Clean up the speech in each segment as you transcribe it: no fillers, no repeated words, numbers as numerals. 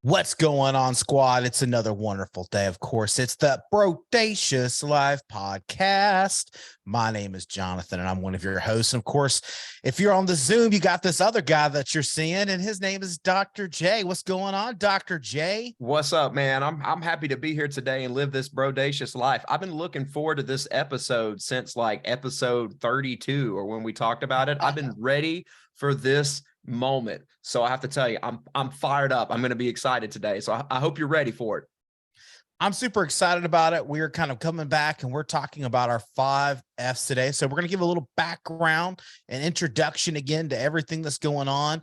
What's going on, squad? It's another wonderful day. Of course, it's the Broadcious Live podcast. My name is Jonathan, and I'm one of your hosts. And of course, if you're on the Zoom, you got this other guy that you're seeing, and his name is Dr. J. What's going on, Dr. J? What's up, man? I'm happy to be here today and live this brodacious life. I've been looking forward to this episode since like episode 32 or when we talked about it. I've been ready for this moment. So I have to tell you, I'm fired up. I'm going to be excited today. So I hope you're ready for it. I'm super excited about it. We're kind of coming back and we're talking about our 5 F's today. So we're going to give a little background and introduction again to everything that's going on.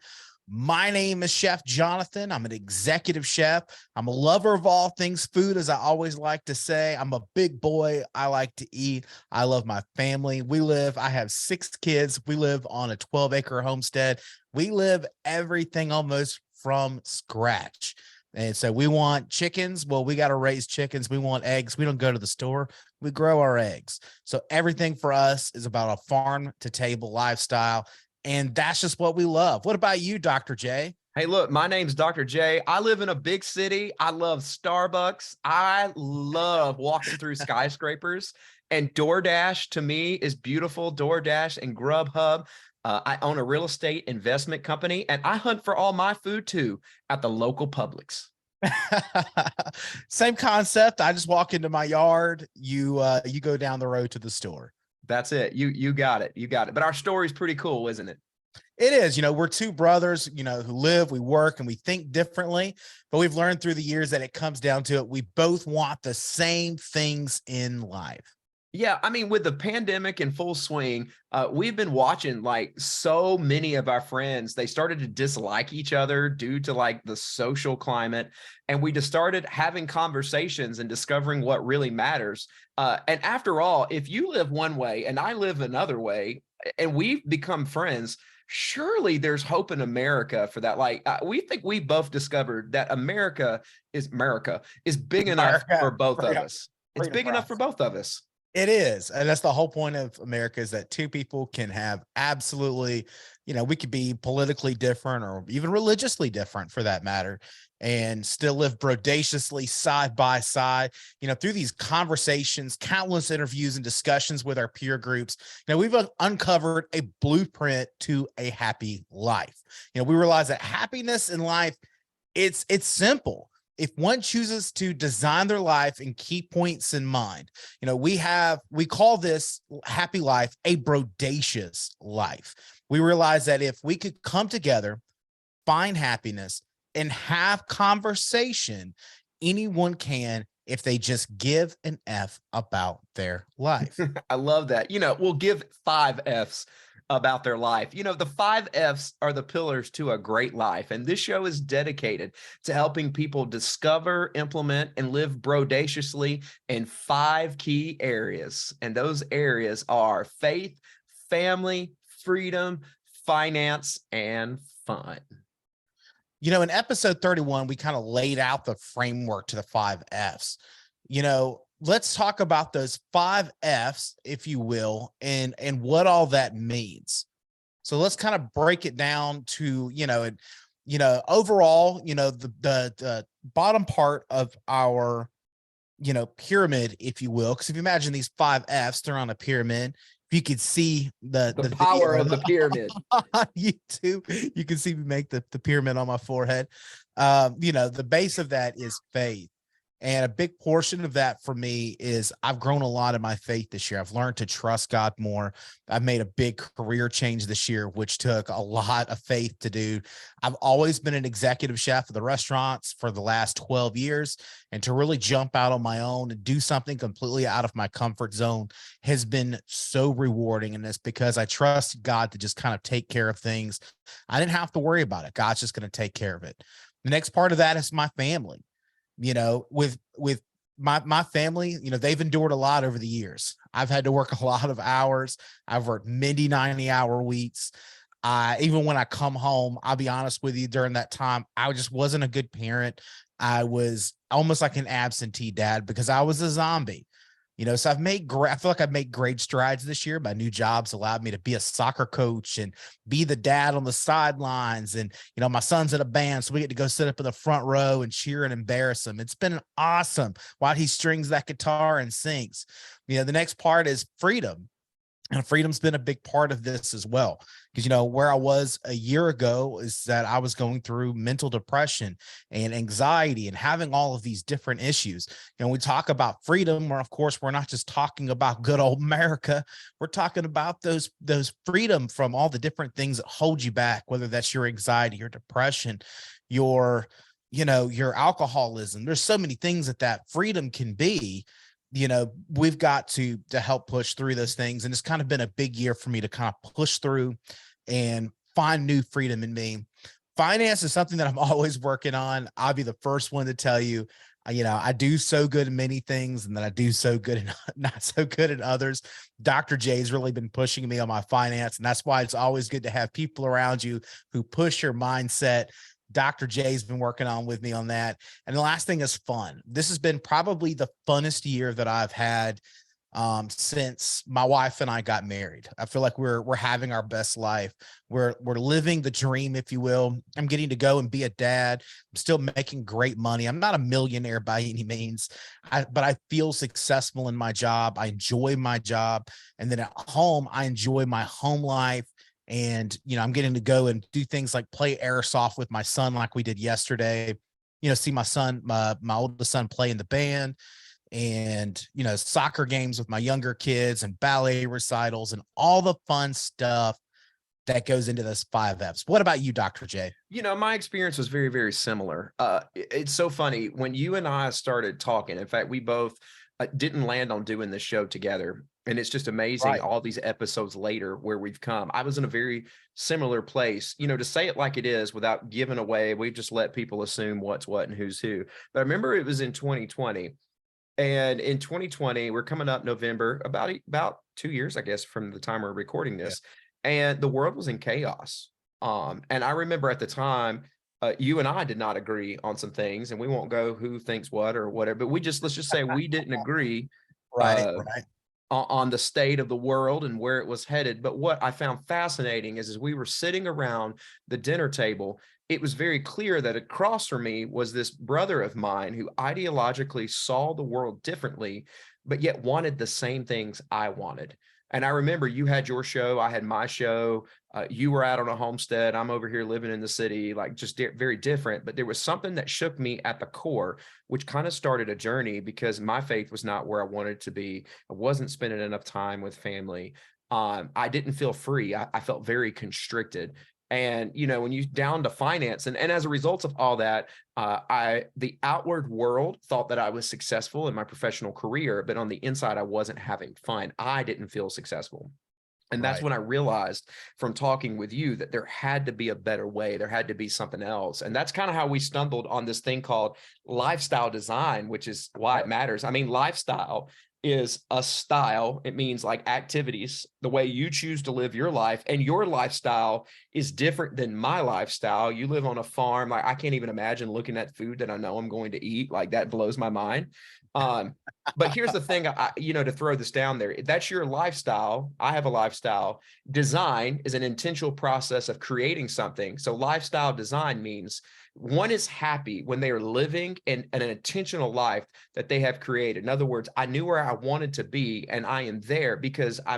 My name is Chef Jonathan. I'm an executive chef. I'm a lover of all things food, as I always like to say. I'm a big boy. I like to eat. I love my family. I have 6 kids. We live on a 12-acre homestead. We live everything almost from scratch. And so we want chickens. Well, we got to raise chickens. We want eggs. We don't go to the store. We grow our eggs. So everything for us is about a farm to table lifestyle. And that's just what we love. What about you, Dr. J? Hey, look, my name's Dr. J. I live in a big city. I love Starbucks. I love walking through skyscrapers. And DoorDash to me is beautiful. DoorDash and Grubhub. I own a real estate investment company, and I hunt for all my food too at the local Publix. Same concept. I just walk into my yard. You go down the road to the store. That's it. You got it. You got it. But our story's pretty cool, isn't it? It is. We're 2 brothers, who live, we work, and we think differently. But we've learned through the years that it comes down to it. We both want the same things in life. Yeah, I mean, with the pandemic in full swing, we've been watching like so many of our friends, they started to dislike each other due to like the social climate. And we just started having conversations and discovering what really matters. And after all, if you live one way and I live another way and we've become friends, surely there's hope in America for that. Like we think we both discovered that America is big enough for both of us. It's big enough for both of us. It is. And that's the whole point of America, is that 2 people can have absolutely, we could be politically different or even religiously different for that matter, and still live bodaciously side by side, through these conversations, countless interviews and discussions with our peer groups. We've uncovered a blueprint to a happy life. We realize that happiness in life, it's simple. If one chooses to design their life and keep points in mind, we call this happy life a brodacious life. We realize that if we could come together, find happiness, and have conversation, anyone can, if they just give an F about their life. I love that. We'll give 5 Fs about their life. The 5 Fs are the pillars to a great life. And this show is dedicated to helping people discover, implement, and live bodaciously in 5 key areas. And those areas are faith, family, freedom, finance, and fun. In episode 31, we kind of laid out the framework to the 5 Fs. Let's talk about those 5 Fs, if you will, and what all that means. So let's kind of break it down to, overall, the bottom part of our, pyramid, if you will, because if you imagine these 5 Fs, they're on a pyramid. If you could see the power of the pyramid on YouTube, you can see me make the pyramid on my forehead. The base of that is faith. And a big portion of that for me is I've grown a lot in my faith this year. I've learned to trust God more. I've made a big career change this year, which took a lot of faith to do. I've always been an executive chef of the restaurants for the last 12 years. And to really jump out on my own and do something completely out of my comfort zone has been so rewarding. And it's because I trusted God to just kind of take care of things. I didn't have to worry about it. God's just going to take care of it. The next part of that is my family. With my family, they've endured a lot over the years. I've had to work a lot of hours. I've worked many 90-hour weeks. Even when I come home, I'll be honest with you, during that time, I just wasn't a good parent. I was almost like an absentee dad because I was a zombie. So I feel like I've made great strides this year. My new job's allowed me to be a soccer coach and be the dad on the sidelines. And, my son's in a band, so we get to go sit up in the front row and cheer and embarrass him. It's been awesome while he strings that guitar and sings. The next part is freedom. And freedom's been a big part of this as well. Because, where I was a year ago is that I was going through mental depression and anxiety and having all of these different issues. We talk about freedom, where, of course, we're not just talking about good old America. We're talking about those freedom from all the different things that hold you back, whether that's your anxiety, your depression, your alcoholism. There's so many things that freedom can be. We've got to help push through those things. And it's kind of been a big year for me to kind of push through and find new freedom in me. Finance is something that I'm always working on. I'll be the first one to tell you, I do so good in many things, and then I do so good and not so good in others. Dr. J's really been pushing me on my finance. And that's why it's always good to have people around you who push your mindset. Dr. J's been working on with me on that. And the last thing is fun. This has been probably the funnest year that I've had since my wife and I got married. I feel like we're having our best life. We're living the dream, if you will. I'm getting to go and be a dad. I'm still making great money. I'm not a millionaire by any means, but I feel successful in my job. I enjoy my job. And then at home, I enjoy my home life. And, I'm getting to go and do things like play airsoft with my son, like we did yesterday, see my son, my oldest son play in the band, and, soccer games with my younger kids and ballet recitals and all the fun stuff that goes into this 5Fs. What about you, Dr. J? My experience was very, very similar. It's so funny when you and I started talking. In fact, we both didn't land on doing this show together. And it's just amazing Right. all these episodes later where we've come. I was in a very similar place, to say it like it is without giving away. We've just let people assume what's what and who's who. But I remember it was in 2020. And in 2020, we're coming up November, about 2 years, I guess, from the time we're recording this. Yeah. And the world was in chaos. And I remember at the time, you and I did not agree on some things, and we won't go who thinks what or whatever, but let's just say we didn't agree. Right. On the state of the world and where it was headed. But what I found fascinating is as we were sitting around the dinner table, it was very clear that across from me was this brother of mine who ideologically saw the world differently, but yet wanted the same things I wanted. And I remember you had your show, I had my show, you were out on a homestead, I'm over here living in the city, like just very different. But there was something that shook me at the core, which kind of started a journey because my faith was not where I wanted to be. I wasn't spending enough time with family. I didn't feel free. I felt very constricted. And, when you down to finance and as a result of all that, the outward world thought that I was successful in my professional career, but on the inside, I wasn't having fun. I didn't feel successful. And that's when I realized from talking with you that there had to be a better way. There had to be something else. And that's kind of how we stumbled on this thing called lifestyle design, which is why it matters. I mean, lifestyle is a style. It means like activities, the way you choose to live your life, and your lifestyle is different than my lifestyle. You live on a farm. Like I can't even imagine looking at food that I know I'm going to eat. Like that blows my mind. But here's the thing, to throw this down there, that's your lifestyle. I have a lifestyle. Design is an intentional process of creating something. So lifestyle design means one is happy when they are living in an intentional life that they have created. In other words, I knew where I wanted to be and I am there because I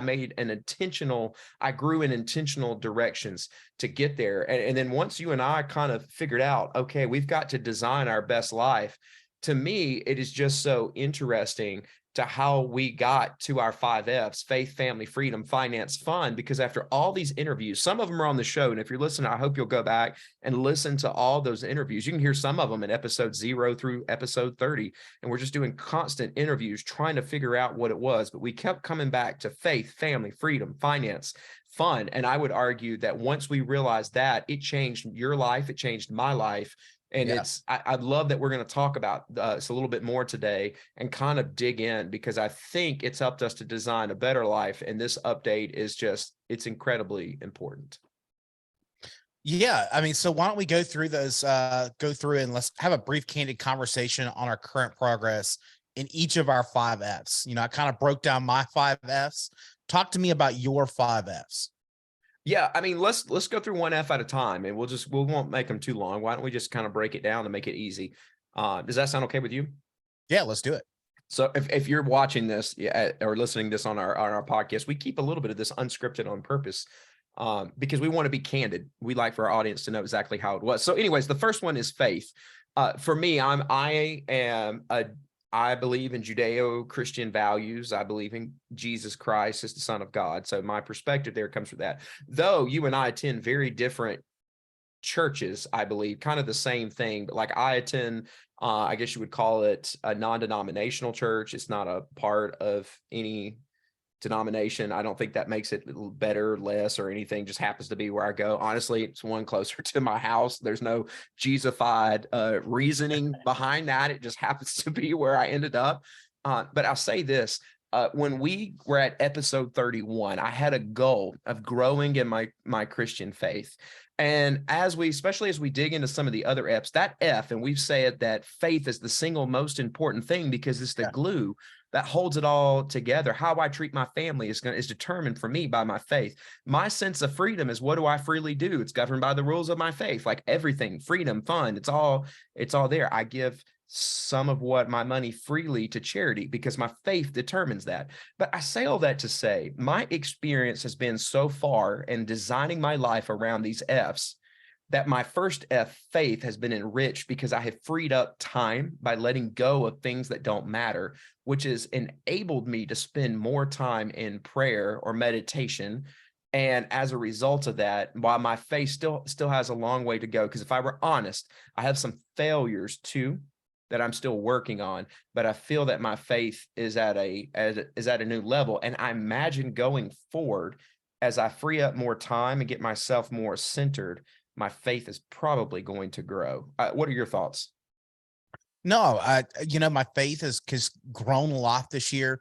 grew in intentional directions to get there. And then once you and I kind of figured out, okay, we've got to design our best life. To me, it is just so interesting to how we got to our 5Fs: faith, family, freedom, finance, fun, because after all these interviews, some of them are on the show. And if you're listening, I hope you'll go back and listen to all those interviews. You can hear some of them in episode 0 through episode 30. And we're just doing constant interviews, trying to figure out what it was. But we kept coming back to faith, family, freedom, finance, fun. And I would argue that once we realized that, it changed your life, it changed my life. And I love that we're going to talk about this a little bit more today and kind of dig in, because I think it's helped us to design a better life. And this update is it's incredibly important. Yeah. I mean, so why don't we go through and let's have a brief candid conversation on our current progress in each of our 5 Fs. I kind of broke down my 5 Fs. Talk to me about your 5 Fs. Yeah, I mean, let's go through one F at a time, and we won't make them too long. Why don't we just kind of break it down to make it easy? Does that sound okay with you? Yeah, let's do it. So if you're watching this or listening to this on our podcast, we keep a little bit of this unscripted on purpose, because we want to be candid. We like for our audience to know exactly how it was. So anyways, the first one is faith. For me, I believe in Judeo-Christian values. I believe in Jesus Christ as the Son of God. So my perspective there comes from that. Though you and I attend very different churches, I believe, kind of the same thing, but like I attend, I guess you would call it a non-denominational church. It's not a part of any denomination. I don't think that makes it better, less, or anything. Just happens to be where I go. Honestly, it's one closer to my house. There's no Jesusified reasoning behind that. It just happens to be where I ended up. But I'll say this. When we were at episode 31, I had a goal of growing in my Christian faith. And especially as we dig into some of the other F's, that F, and we've said that faith is the single most important thing because it's the glue that holds it all together. How I treat my family is determined for me by my faith. My sense of freedom is, what do I freely do? It's governed by the rules of my faith, like everything, freedom, fun, it's all there. I give some of what my money freely to charity because my faith determines that. But I say all that to say, my experience has been so far in designing my life around these F's that my first F, faith, has been enriched because I have freed up time by letting go of things that don't matter, which has enabled me to spend more time in prayer or meditation. And as a result of that, while my faith still has a long way to go, because if I were honest, I have some failures too that I'm still working on, but I feel that my faith is at a new level. And I imagine going forward, as I free up more time and get myself more centered, my faith is probably going to grow. What are your thoughts? No, my faith has grown a lot this year.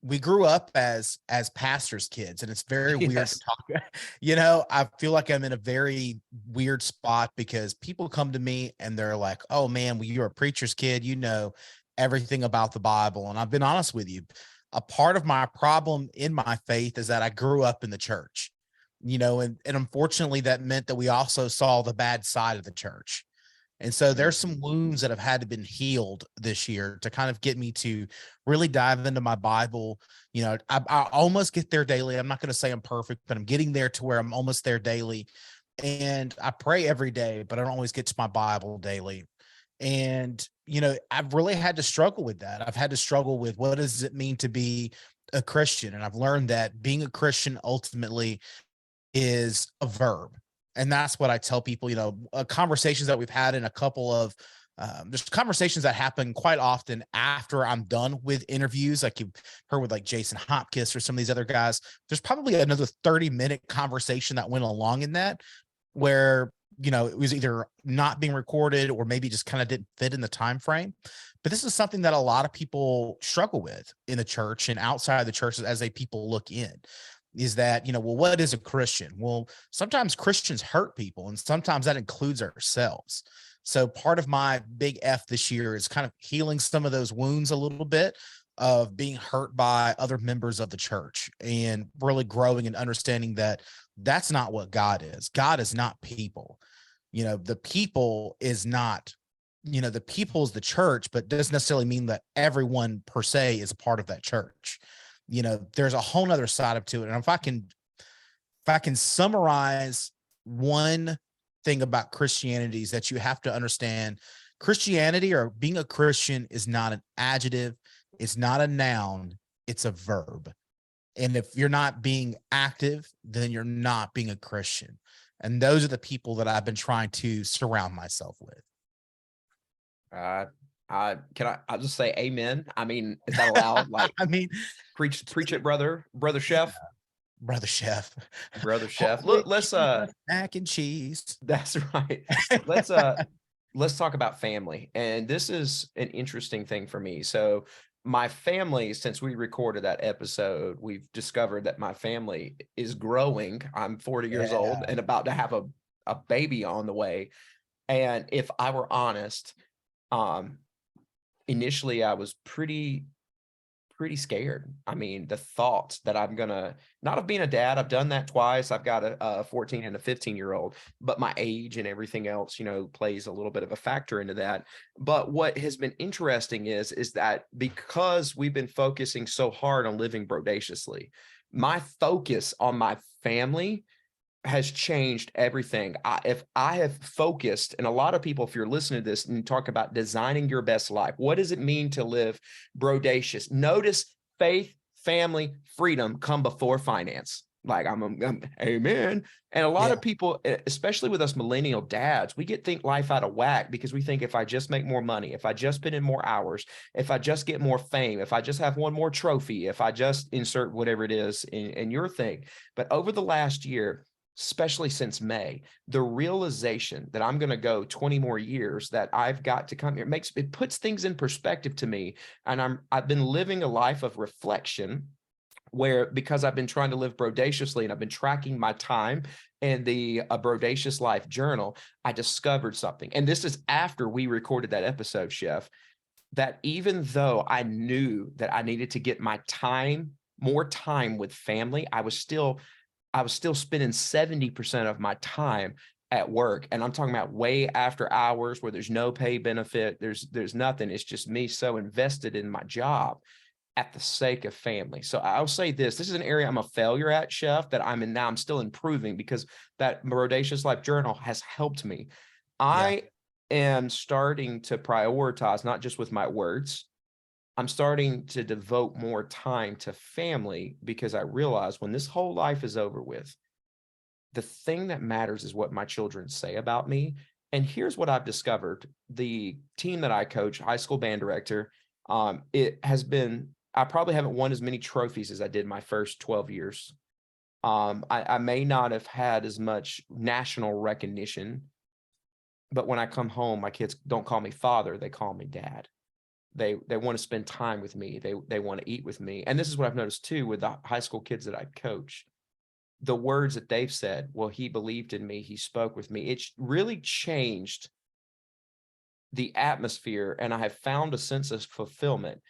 We grew up as pastors' kids, and it's very weird to Yes. talk. I feel like I'm in a very weird spot because people come to me and they're like, "Oh man, well, you're a preacher's kid. You know everything about the Bible." And I've been honest with you. A part of my problem in my faith is that I grew up in the church. And unfortunately, that meant that we also saw the bad side of the church. And so there's some wounds that have had to been healed this year to kind of get me to really dive into my Bible. I almost get there daily. I'm not going to say I'm perfect, but I'm getting there to where I'm almost there daily. And I pray every day, but I don't always get to my Bible daily. And, I've really had to struggle with that. I've had to struggle with, what does it mean to be a Christian? And I've learned that being a Christian ultimately is a verb. And that's what I tell people, conversations that we've had in a couple of, there's conversations that happen quite often after I'm done with interviews, like you've heard with like Jason Hopkins or some of these other guys. There's probably another 30-minute conversation that went along in that, where, it was either not being recorded or maybe just kind of didn't fit in the time frame. But this is something that a lot of people struggle with in the church and outside of the church as people look in. Is that, well, what is a Christian? Well, sometimes Christians hurt people, and sometimes that includes ourselves. So part of my big F this year is kind of healing some of those wounds a little bit of being hurt by other members of the church, and really growing and understanding that that's not what God is. God is not people. The people is not, the people is the church, but doesn't necessarily mean that everyone per se is a part of that church. There's a whole nother side to it. And if I can summarize one thing about Christianity, is that you have to understand Christianity, or being a Christian, is not an adjective. It's not a noun. It's a verb. And if you're not being active, then you're not being a Christian. And those are the people that I've been trying to surround myself with. I'll just say amen. I mean, is that allowed? Like, I mean, preach it, brother chef, brother chef, brother chef. Holy Let's mac and cheese. that's right. Let's talk about family. And this is an interesting thing for me. So my family, since we recorded that episode, we've discovered that my family is growing. I'm 40 years old and about to have a baby on the way. And if I were honest, initially I was pretty scared. I mean, the thought that I'm gonna not have been a dad, I've done that twice. I've got a 14 and a 15-year-old, but my age and everything else, plays a little bit of a factor into that. But what has been interesting is that because we've been focusing so hard on living bodaciously, my focus on my family has changed everything. If I have focused, and a lot of people, if you're listening to this and you talk about designing your best life, what does it mean to live brodacious? Notice faith, family, freedom come before finance. Like I'm amen. And a lot Yeah. of people, especially with us millennial dads, we think life out of whack because we think if I just make more money, if I just put in more hours, if I just get more fame, if I just have one more trophy, if I just insert whatever it is in your thing. But over the last year, especially since May, the realization that I'm going to go 20 more years, that I've got to come here, it puts things in perspective to me. And I've been living a life of reflection where, because I've been trying to live bodaciously and I've been tracking my time in the Brodacious Life Journal, I discovered something. And this is after we recorded that episode, Chef, that even though I knew that I needed to get more time with family, I was still spending 70% of my time at work. And I'm talking about way after hours where there's no pay benefit. There's nothing. It's just me so invested in my job at the sake of family. So I'll say this is an area I'm a failure at, Chef, that I'm in now. I'm still improving because that Brodacious Life Journal has helped me. Yeah. I am starting to prioritize, not just with my words, I'm starting to devote more time to family because I realize when this whole life is over with, the thing that matters is what my children say about me. And here's what I've discovered. The team that I coach, high school band director, I probably haven't won as many trophies as I did my first 12 years. I may not have had as much national recognition, but when I come home, my kids don't call me father, they call me dad. They want to spend time with me. They want to eat with me. And this is what I've noticed too with the high school kids that I coach. The words that they've said, well, he believed in me, he spoke with me. It's really changed the atmosphere, and I have found a sense of fulfillment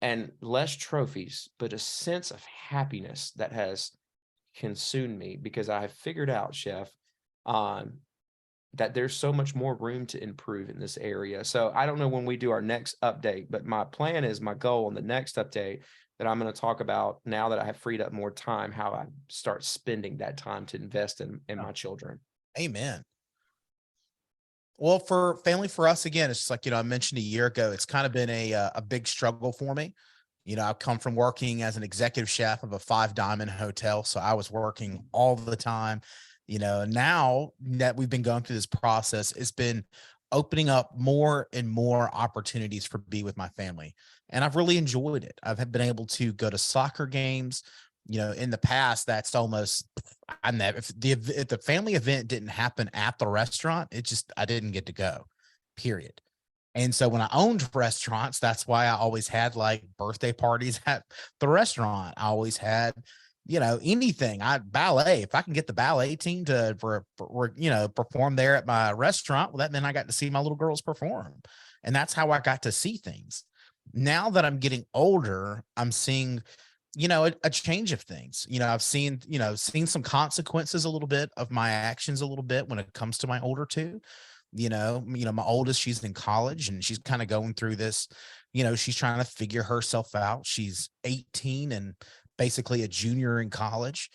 and less trophies, but a sense of happiness that has consumed me because I have figured out, Chef, um, that there's so much more room to improve in this area. So I don't know when we do our next update, but my plan is, my goal in the next update, that I'm going to talk about, now that I have freed up more time, how I start spending that time to invest in my children. Amen. Well, for family, for us, again, it's just like, I mentioned a year ago, it's kind of been a big struggle for me. I've come from working as an executive chef of a 5 diamond hotel. So I was working all the time. Now that we've been going through this process, it's been opening up more and more opportunities for be with my family. And I've really enjoyed it. I've been able to go to soccer games. In the past, that's almost, I never, if the family event didn't happen at the restaurant, I didn't get to go, period. And so when I owned restaurants, that's why I always had like birthday parties at the restaurant. I always had, anything. Ballet. If I can get the ballet team to perform there at my restaurant, well, that meant I got to see my little girls perform. And that's how I got to see things. Now that I'm getting older, I'm seeing, a change of things. I've seen some consequences a little bit of my actions a little bit when it comes to my older two. My oldest, she's in college and she's kind of going through this, she's trying to figure herself out. She's 18 and basically a junior in college.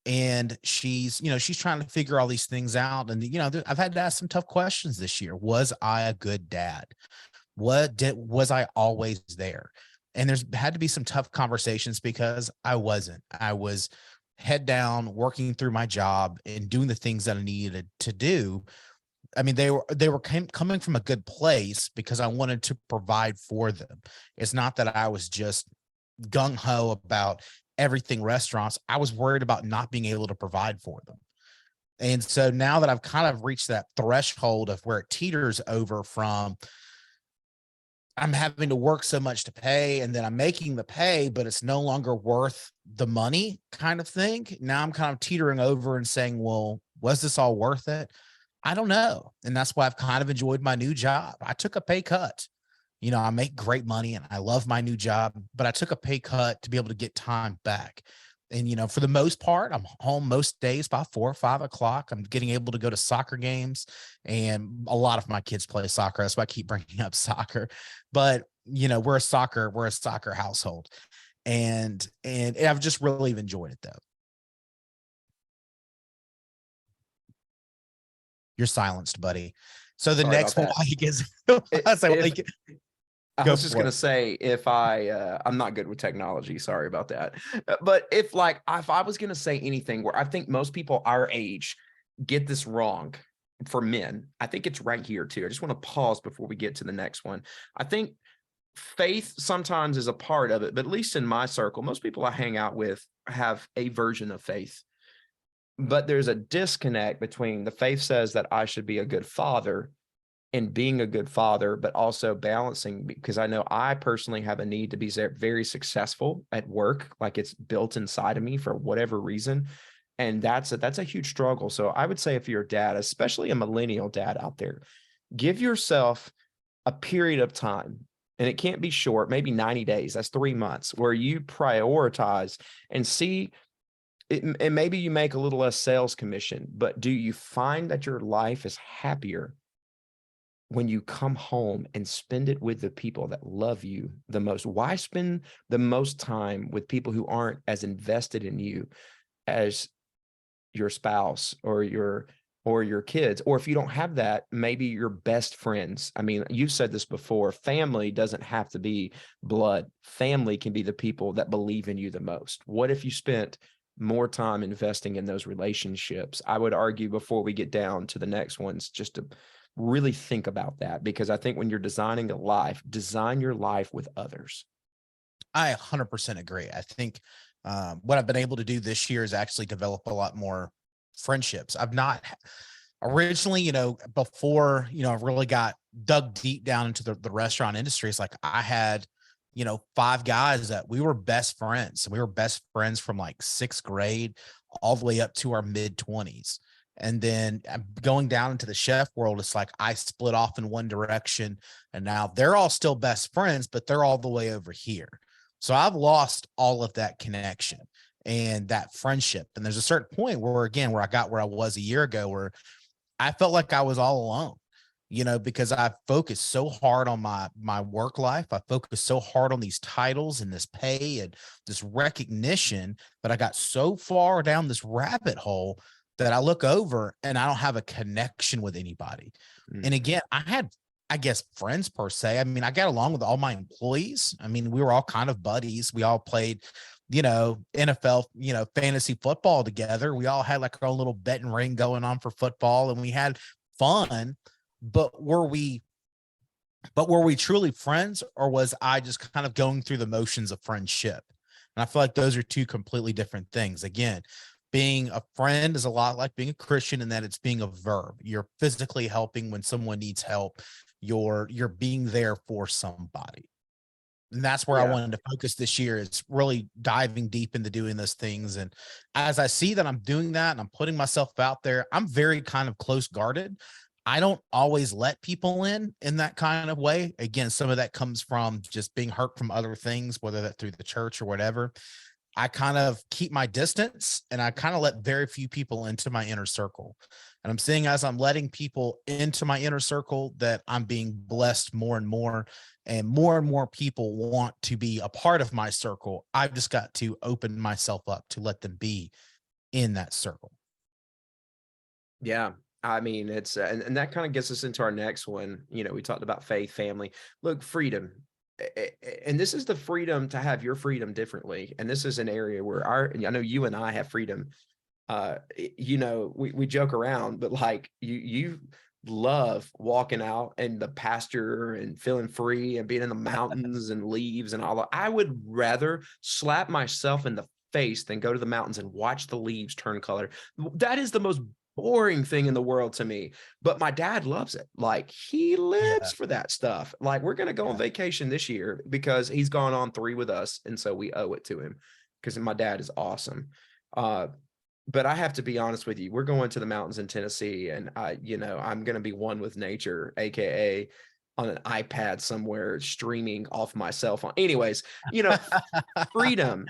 And she's trying to figure all these things out. And, I've had to ask some tough questions this year. Was I a good dad? Was I always there? And there's had to be some tough conversations because I wasn't. I was head down, working through my job and doing the things that I needed to do. I mean, they were coming from a good place because I wanted to provide for them. It's not that I was just gung ho about everything restaurants. I was worried about not being able to provide for them. And so now that I've kind of reached that threshold of where it teeters over from, I'm having to work so much to pay, and then I'm making the pay, but it's no longer worth the money kind of thing. Now I'm kind of teetering over and saying, well, was this all worth it? I don't know. And that's why I've kind of enjoyed my new job. I took a pay cut. I make great money and I love my new job, but I took a pay cut to be able to get time back. And, for the most part, I'm home most days by 4 or 5 o'clock. I'm getting able to go to soccer games, and a lot of my kids play soccer. That's why I keep bringing up soccer. But, we're a soccer household, and I've just really enjoyed it though. You're silenced, buddy. So the Sorry about next one, that. while he gets, I- I say, If I go was just for gonna it. say, if I'm not good with technology, sorry about that. But if I was gonna say anything where I think most people our age get this wrong for men, I think it's right here too. I just want to pause before we get to the next one. I think faith sometimes is a part of it, but at least in my circle, most people I hang out with have a version of faith. But there's a disconnect between the faith says that I should be a good father and being a good father, but also balancing, because I know I personally have a need to be very successful at work, like it's built inside of me for whatever reason. And that's a huge struggle. So I would say if you're a dad, especially a millennial dad out there, give yourself a period of time, and it can't be short, maybe 90 days, that's 3 months, where you prioritize and see it, and maybe you make a little less sales commission, but do you find that your life is happier when you come home and spend it with the people that love you the most? Why spend the most time with people who aren't as invested in you as your spouse or your kids? Or if you don't have that, maybe your best friends. I mean, you've said this before, family doesn't have to be blood. Family can be the people that believe in you the most. What if you spent more time investing in those relationships? I would argue, before we get down to the next ones, just to really think about that, because I think when you're designing a life, design your life with others. I 100% agree. I think what I've been able to do this year is actually develop a lot more friendships. I've not originally, before, I really got dug deep down into the restaurant industry. It's like I had, 5 guys that we were best friends. We were best friends from like 6th grade all the way up to our mid 20s. And then going down into the chef world, it's like I split off in one direction, and now they're all still best friends, but they're all the way over here. So I've lost all of that connection and that friendship. And there's a certain point where I got where I was a year ago, where I felt like I was all alone, because I focused so hard on my work life. I focused so hard on these titles and this pay and this recognition, that I got so far down this rabbit hole that I look over and I don't have a connection with anybody. Mm. And again, I had, I guess, friends per se. I mean, I got along with all my employees. I mean, we were all kind of buddies. We all played, NFL, fantasy football together. We all had like our own little betting ring going on for football, and we had fun. But were we truly friends, or was I just kind of going through the motions of friendship? And I feel like those are two completely different things. Again, being a friend is a lot like being a Christian, in that it's being a verb. You're physically helping when someone needs help. You're being there for somebody. And that's where I Yeah. wanted to focus this year, is really diving deep into doing those things. And as I see that I'm doing that and I'm putting myself out there, I'm very kind of close guarded. I don't always let people in that kind of way. Again, some of that comes from just being hurt from other things, whether that through the church or whatever. I kind of keep my distance, and I kind of let very few people into my inner circle. And I'm seeing, as I'm letting people into my inner circle, that I'm being blessed more and more people want to be a part of my circle. I've just got to open myself up to let them be in that circle. Yeah. I mean, it's and that kind of gets us into our next one. We talked about faith, family. Look, freedom. And this is the freedom to have your freedom differently. And this is an area where I know you and I have freedom. We joke around, but like you love walking out in the pasture and feeling free and being in the mountains and leaves and all that. I would rather slap myself in the face than go to the mountains and watch the leaves turn color. That is the most boring thing in the world to me, but my dad loves it. Like, he lives Yeah. for that stuff. Like, we're going to go on Yeah. vacation this year because he's gone on 3 with us. And so we owe it to him, because my dad is awesome. But I have to be honest with you. We're going to the mountains in Tennessee, and I'm going to be one with nature, AKA on an iPad somewhere streaming off my cell phone. Anyways, freedom.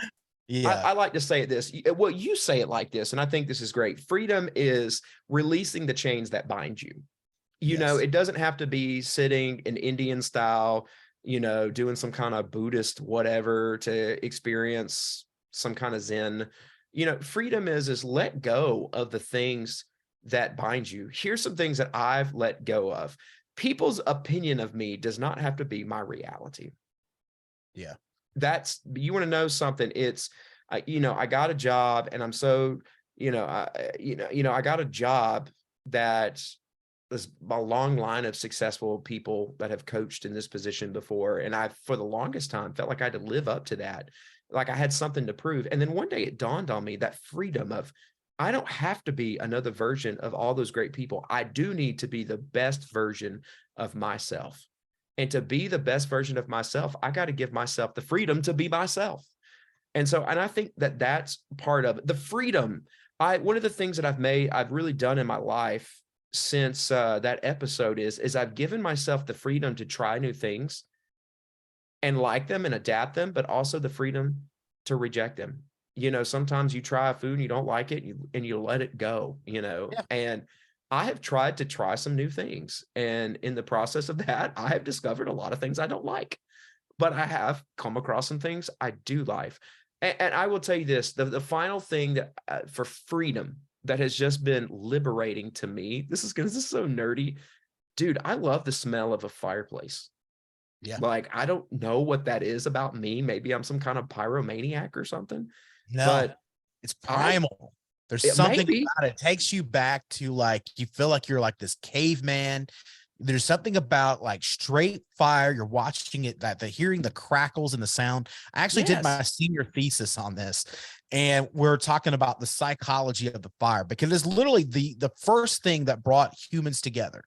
Yeah. I like to say it this. Well, you say it like this, and I think this is great. Freedom is releasing the chains that bind you. Yes. It doesn't have to be sitting in Indian style, doing some kind of Buddhist whatever to experience some kind of Zen. Freedom is let go of the things that bind you. Here's some things that I've let go of. People's opinion of me does not have to be my reality. Yeah. You want to know something? It's, I got a job and I'm so, I got a job that there's a long line of successful people that have coached in this position before. And I, for the longest time, felt like I had to live up to that. Like I had something to prove. And then one day it dawned on me that freedom of, I don't have to be another version of all those great people. I do need to be the best version of myself. And to be the best version of myself, I got to give myself the freedom to be myself. And I think that that's part of it. The freedom. One of the things that I've really done in my life since that episode is I've given myself the freedom to try new things and like them and adapt them, but also the freedom to reject them. Sometimes you try a food and you don't like it and you let it go, Yeah. and I have tried to try some new things. And in the process of that, I have discovered a lot of things I don't like, but I have come across some things I do like. And I will tell you this, the final thing that for freedom that has just been liberating to me, this is so nerdy. Dude, I love the smell of a fireplace. Yeah. Like, I don't know what that is about me. Maybe I'm some kind of pyromaniac or something, No, but it's primal. There's it something maybe, about it. It takes you back to like, you feel like you're like this caveman. There's something about like straight fire. You're watching it, that the hearing the crackles and the sound. I actually did my yes. senior thesis on this, and we're talking about the psychology of the fire, because it's literally the first thing that brought humans together.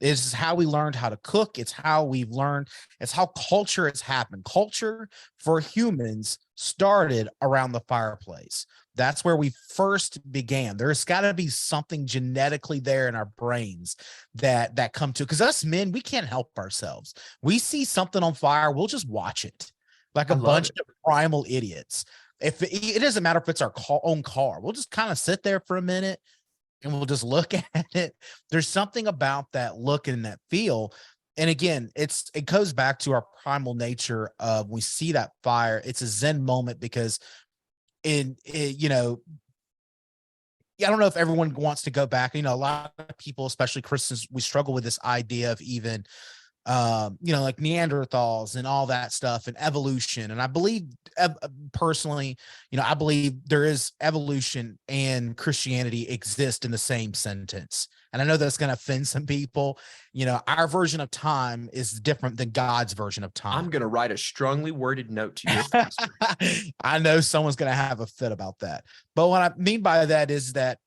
Is how we learned how to cook. It's how we've learned. It's how culture has happened. Culture for humans started around the fireplace. That's where we first began. There's got to be something genetically there in our brains that come to, because us men, we can't help ourselves. We see something on fire, we'll just watch it like I a love bunch it. of primal idiots. If it doesn't matter if it's our own car, we'll just kind of sit there for a minute and we'll just look at it. There's something about that look and that feel. And again, it goes back to our primal nature of, we see that fire. It's a Zen moment, because I don't know if everyone wants to go back. A lot of people, especially Christians, we struggle with this idea of even like Neanderthals and all that stuff and evolution. And I believe personally, I believe there is evolution and Christianity exist in the same sentence. And I know that's going to offend some people. Our version of time is different than God's version of time. I'm going to write a strongly worded note to your pastor. I know someone's going to have a fit about that. But what I mean by that is that,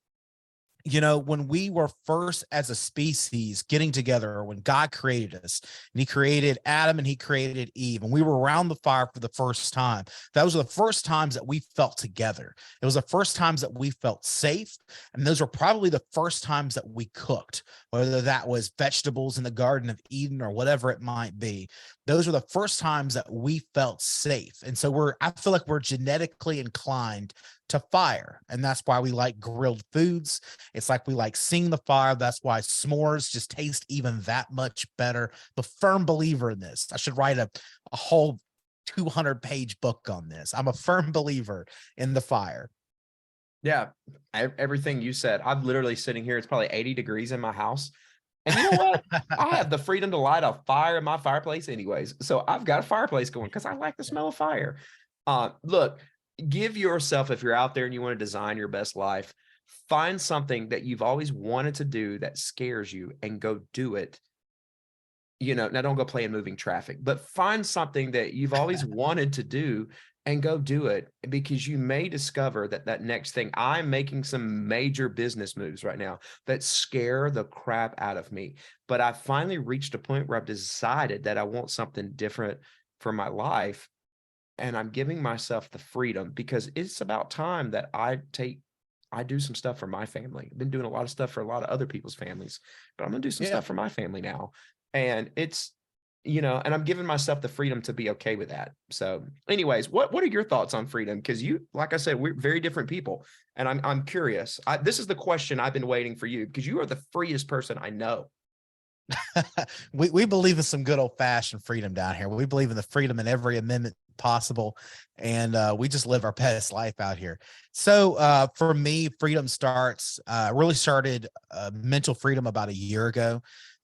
when we were first as a species getting together, or when God created us and he created Adam and he created Eve, and we were around the fire for the first time, those were the first times that we felt together. It was the first times that we felt safe. And those were probably the first times that we cooked, whether that was vegetables in the Garden of Eden or whatever it might be. Those were the first times that we felt safe. And so I feel like we're genetically inclined to fire. And that's why we like grilled foods. It's like we like seeing the fire. That's why s'mores just taste even that much better. The firm believer in this. I should write a whole 200-page book on this. I'm a firm believer in the fire. Yeah. Everything you said, I'm literally sitting here. It's probably 80 degrees in my house. And you know what? I have the freedom to light a fire in my fireplace anyways. So I've got a fireplace going because I like the smell of fire. Look, give yourself, if you're out there and you want to design your best life, find something that you've always wanted to do that scares you and go do it. Now don't go play in moving traffic, but find something that you've always wanted to do and go do it, because you may discover that next thing. I'm making some major business moves right now that scare the crap out of me, but I finally reached a point where I've decided that I want something different for my life. And I'm giving myself the freedom, because it's about time that I do some stuff for my family. I've been doing a lot of stuff for a lot of other people's families, but I'm going to do some Yeah. stuff for my family now. And it's and I'm giving myself the freedom to be okay with that. So anyways, what are your thoughts on freedom? Because you, like I said, we're very different people. And I'm curious. This is the question I've been waiting for you, because you are the freest person I know. We believe in some good old fashioned freedom down here. We believe in the freedom in every amendment possible, and we just live our best life out here. So for me, freedom really started mental freedom about a year ago.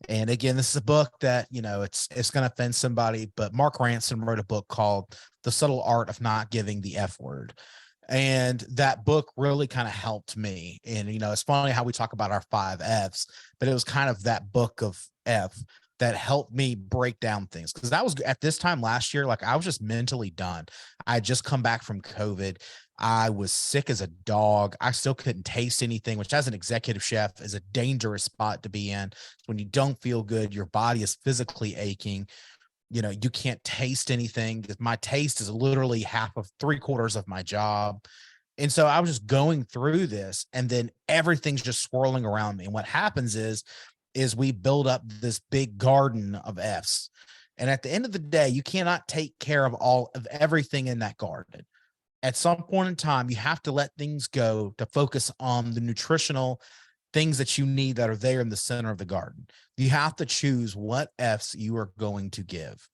And again, this is a book that, it's going to offend somebody, but Mark Ransom wrote a book called The Subtle Art of Not Giving the F Word. And that book really kind of helped me. And, it's funny how we talk about our 5 F's, but it was kind of that book of F that helped me break down things. Cause that was at this time last year, like I was just mentally done. I had just come back from COVID. I was sick as a dog. I still couldn't taste anything, which as an executive chef is a dangerous spot to be in. When you don't feel good, your body is physically aching. You can't taste anything. My taste is literally half of 3/4 of my job. And so I was just going through this, and then everything's just swirling around me. And what happens is we build up this big garden of F's. And at the end of the day, you cannot take care of all of everything in that garden. At some point in time, you have to let things go to focus on the nutritional things that you need that are there in the center of the garden. You have to choose what F's you are going to give.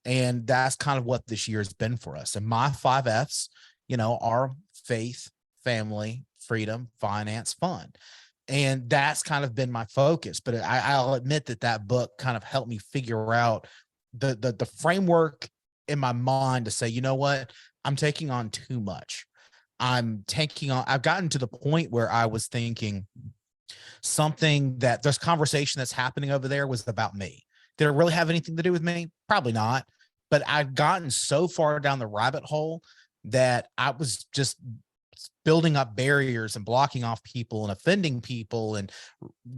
And that's kind of what this year has been for us. And my 5 F's, are faith, family, freedom, finance, fun. And that's kind of been my focus. But I'll admit that book kind of helped me figure out the framework in my mind to say, you know what, I'm taking on too much. I've gotten to the point where I was thinking something that this conversation that's happening over there was about me. Did it really have anything to do with me? Probably not. But I've gotten so far down the rabbit hole that I was just building up barriers and blocking off people and offending people and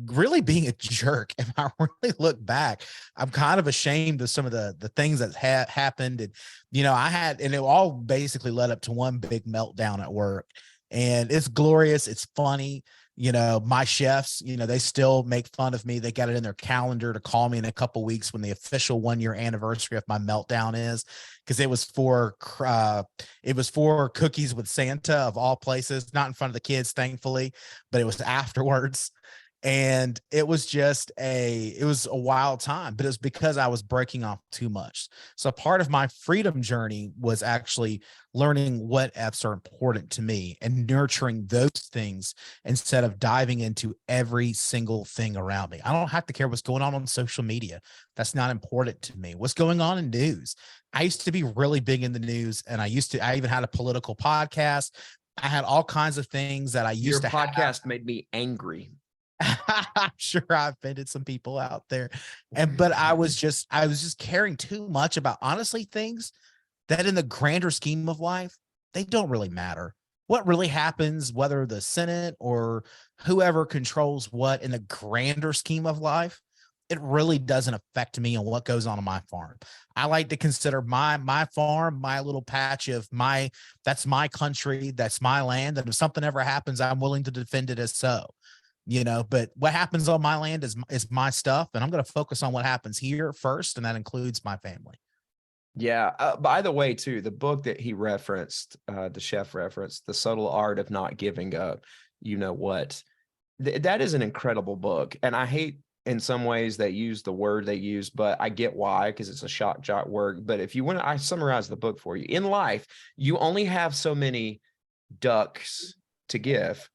really being a jerk. If I really look back, I'm kind of ashamed of some of the things that happened. And, and it all basically led up to one big meltdown at work. And it's glorious. It's funny. My chefs, they still make fun of me. They got it in their calendar to call me in a couple weeks when the official 1-year anniversary of my meltdown is, because it was for cookies with Santa of all places, not in front of the kids, thankfully, but it was afterwards. And it was it was a wild time, but it was because I was breaking off too much. So part of my freedom journey was actually learning what F's are important to me and nurturing those things instead of diving into every single thing around me. I don't have to care what's going on social media. That's not important to me. What's going on in news? I used to be really big in the news, and I even had a political podcast. I had all kinds of things that I used Your to have. podcast made me angry. I'm sure I offended some people out there. But I was just caring too much about, honestly, things that in the grander scheme of life, they don't really matter. What really happens, whether the Senate or whoever controls what in the grander scheme of life, it really doesn't affect me and what goes on my farm. I like to consider my farm, my little patch of that's my country, that's my land. And if something ever happens, I'm willing to defend it as so. But what happens on my land is my stuff, and I'm going to focus on what happens here first, and that includes my family. Yeah. By the way, too, the book that he referenced, the chef referenced, The Subtle Art of Not Giving Up, that is an incredible book. And I hate in some ways they use the word they use, but I get why, because it's a shock jock word. But if you want to, I summarize the book for you. In life, you only have so many ducks to give.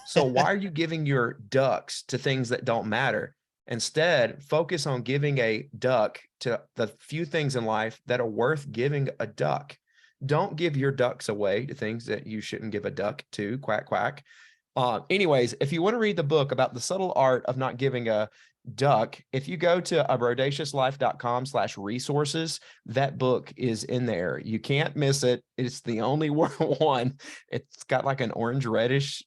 So why are you giving your ducks to things that don't matter? Instead, focus on giving a duck to the few things in life that are worth giving a duck. Don't give your ducks away to things that you shouldn't give a duck to. Quack, quack. Anyways, if you want to read the book about the subtle art of not giving a duck, if you go to broadaciouslife.com/resources, that book is in there. You can't miss it. It's the only one. It's got like an orange reddish.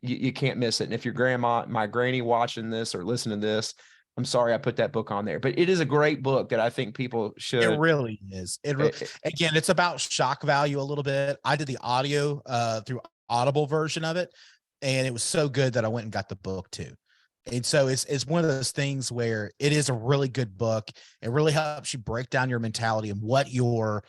You can't miss it. And if your grandma, my granny watching this or listening to this, I'm sorry I put that book on there, but it is a great book that I think people should. It really is. Again, it's about shock value a little bit. I did the audio through Audible version of it, and it was so good that I went and got the book too. And so it's one of those things where it is a really good book. It really helps you break down your mentality and what you're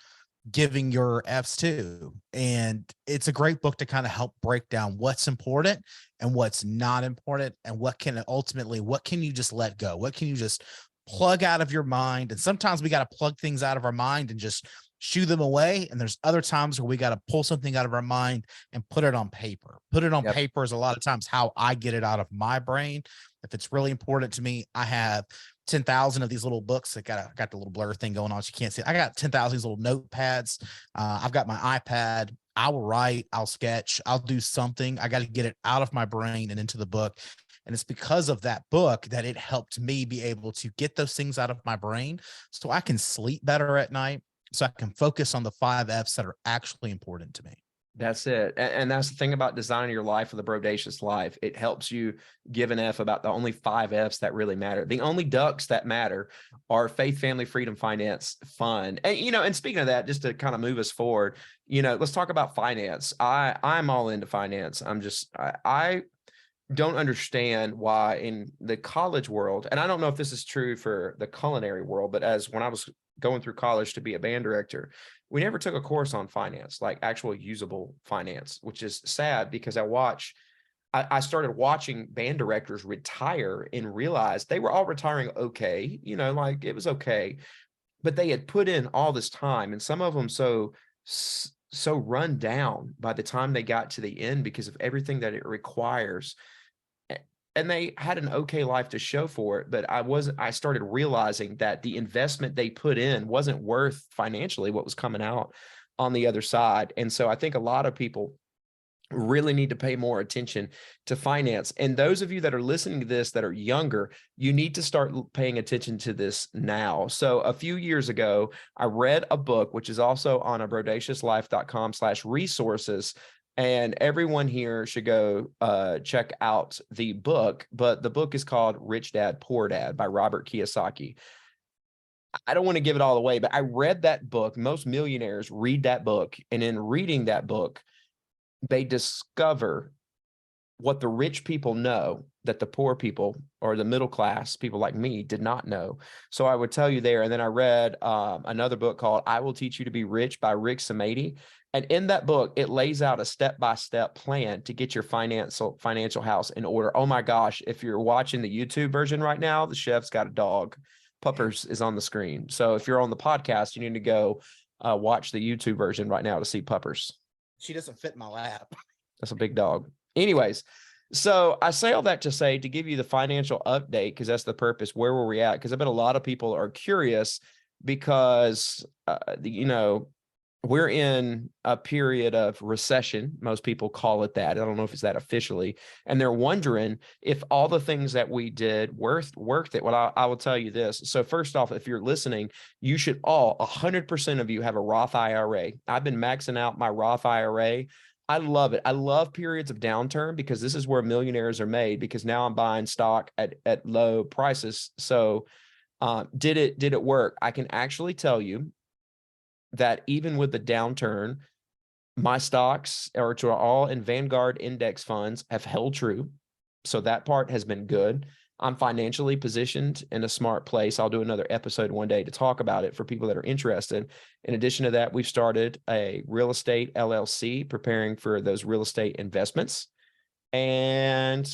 giving your F's to. And it's a great book to kind of help break down what's important and what's not important, and what can you just let go? What can you just plug out of your mind? And sometimes we got to plug things out of our mind and just shoo them away. And there's other times where we got to pull something out of our mind and put it on paper. Put it on Yep. paper is a lot of times how I get it out of my brain. If it's really important to me, I have 10,000 of these little books that got the little blur thing going on, so you can't see it. I got 10,000 of these little notepads. I've got my iPad. I will write, I'll sketch, I'll do something. I got to get it out of my brain and into the book. And it's because of that book that it helped me be able to get those things out of my brain so I can sleep better at night, so I can focus on the 5 F's that are actually important to me. That's it. And that's the thing about designing your life for the Broadcious life. It helps you give an F about the only 5 F's that really matter. The only ducks that matter are faith, family, freedom, finance, fun. And, and speaking of that, just to kind of move us forward, let's talk about finance. I'm all into finance. I don't understand why in the college world, and I don't know if this is true for the culinary world, but when I was going through college to be a band director, we never took a course on finance, like actual usable finance, which is sad because I started watching band directors retire and realized they were all retiring okay, like it was okay, but they had put in all this time, and some of them so run down by the time they got to the end because of everything that it requires. And they had an okay life to show for it, but I started realizing that the investment they put in wasn't worth financially what was coming out on the other side. And so I think a lot of people really need to pay more attention to finance. And those of you that are listening to this that are younger, you need to start paying attention to this now. So a few years ago, I read a book, which is also on a broadciouslife.com/resources. And everyone here should go check out the book. But the book is called Rich Dad, Poor Dad by Robert Kiyosaki. I don't want to give it all away, but I read that book. Most millionaires read that book. And in reading that book, they discover what the rich people know that the poor people or the middle class people like me did not know. So I would tell you there. And then I read another book called I Will Teach You to Be Rich by Rick Samady. And in that book, it lays out a step-by-step plan to get your financial house in order. Oh my gosh, if you're watching the YouTube version right now, the chef's got a dog. Puppers is on the screen. So if you're on the podcast, you need to go watch the YouTube version right now to see Puppers. She doesn't fit in my lap. That's a big dog. Anyways, so I say all that to say, to give you the financial update, because that's the purpose. Where were we at? Because I bet a lot of people are curious because, we're in a period of recession. Most people call it that. I don't know if it's that officially. And they're wondering if all the things that we did worth it. Well, I will tell you this. So first off, if you're listening, you should 100% of you have a Roth IRA. I've been maxing out my Roth IRA. I love it. I love periods of downturn because this is where millionaires are made, because now I'm buying stock at low prices. So did it work? I can actually tell you that even with the downturn, my stocks are all in Vanguard index funds have held true. So that part has been good. I'm financially positioned in a smart place. I'll do another episode one day to talk about it for people that are interested. In addition to that, we've started a real estate LLC, preparing for those real estate investments, and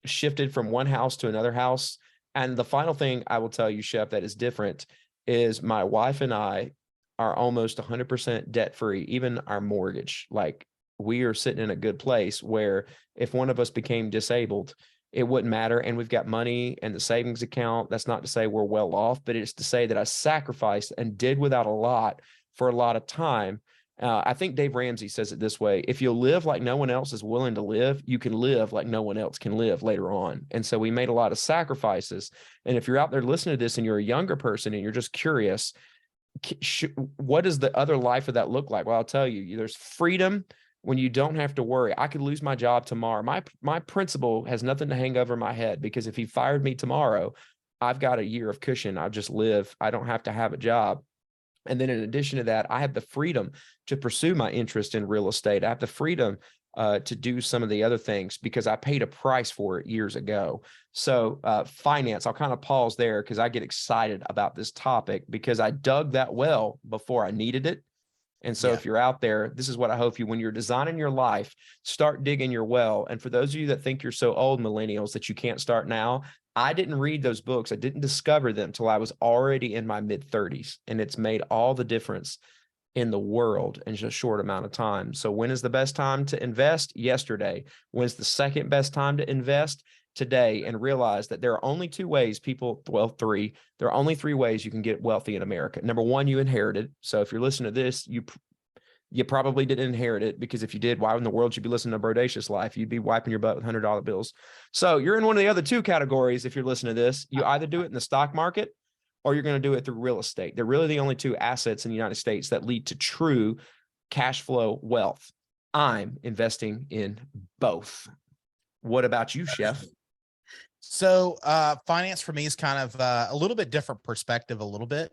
shifted from one house to another house. And the final thing I will tell you, Chef, that is different is my wife and I are almost 100% debt free, even our mortgage. Like, we are sitting in a good place where if one of us became disabled, it wouldn't matter. And we've got money in the savings account. That's not to say we're well off, but it's to say that I sacrificed and did without a lot for a lot of time. I think Dave Ramsey says it this way: if you live like no one else is willing to live, you can live like no one else can live later on. And so we made a lot of sacrifices. And if you're out there listening to this and you're a younger person and you're just curious, what does the other life of that look like? Well, I'll tell you, there's freedom when you don't have to worry. I could lose my job tomorrow. My principal has nothing to hang over my head, because if he fired me tomorrow, I've got a year of cushion. I'll just live. I don't have to have a job. And then in addition to that, I have the freedom to pursue my interest in real estate. I have the freedom to do some of the other things because I paid a price for it years ago. So finance, I'll kind of pause there because I get excited about this topic because I dug that well before I needed it. And so Yeah. if you're out there, this is what I hope you, when you're designing your life, start digging your well. And for those of you that think you're so old, millennials, that you can't start now, I didn't read those books. I didn't discover them till I was already in my mid 30s. And it's made all the difference in the world in just a short amount of time. So when is the best time to invest? Yesterday. When's the second best time to invest? Today. And realize that there are only two ways people, well, three, there are only three ways you can get wealthy in America. Number one, you inherited. So if you're listening to this, you probably didn't inherit it, because if you did, why in the world should you be listening to Broadcious Life? You'd be wiping your butt with $100 bills. So you're in one of the other two categories. If you're listening to this, you either do it in the stock market or you're going to do it through real estate. They're really the only two assets in the United States that lead to true cash flow wealth. I'm investing in both. What about you, Chef? So finance for me is kind of a little bit different perspective, a little bit.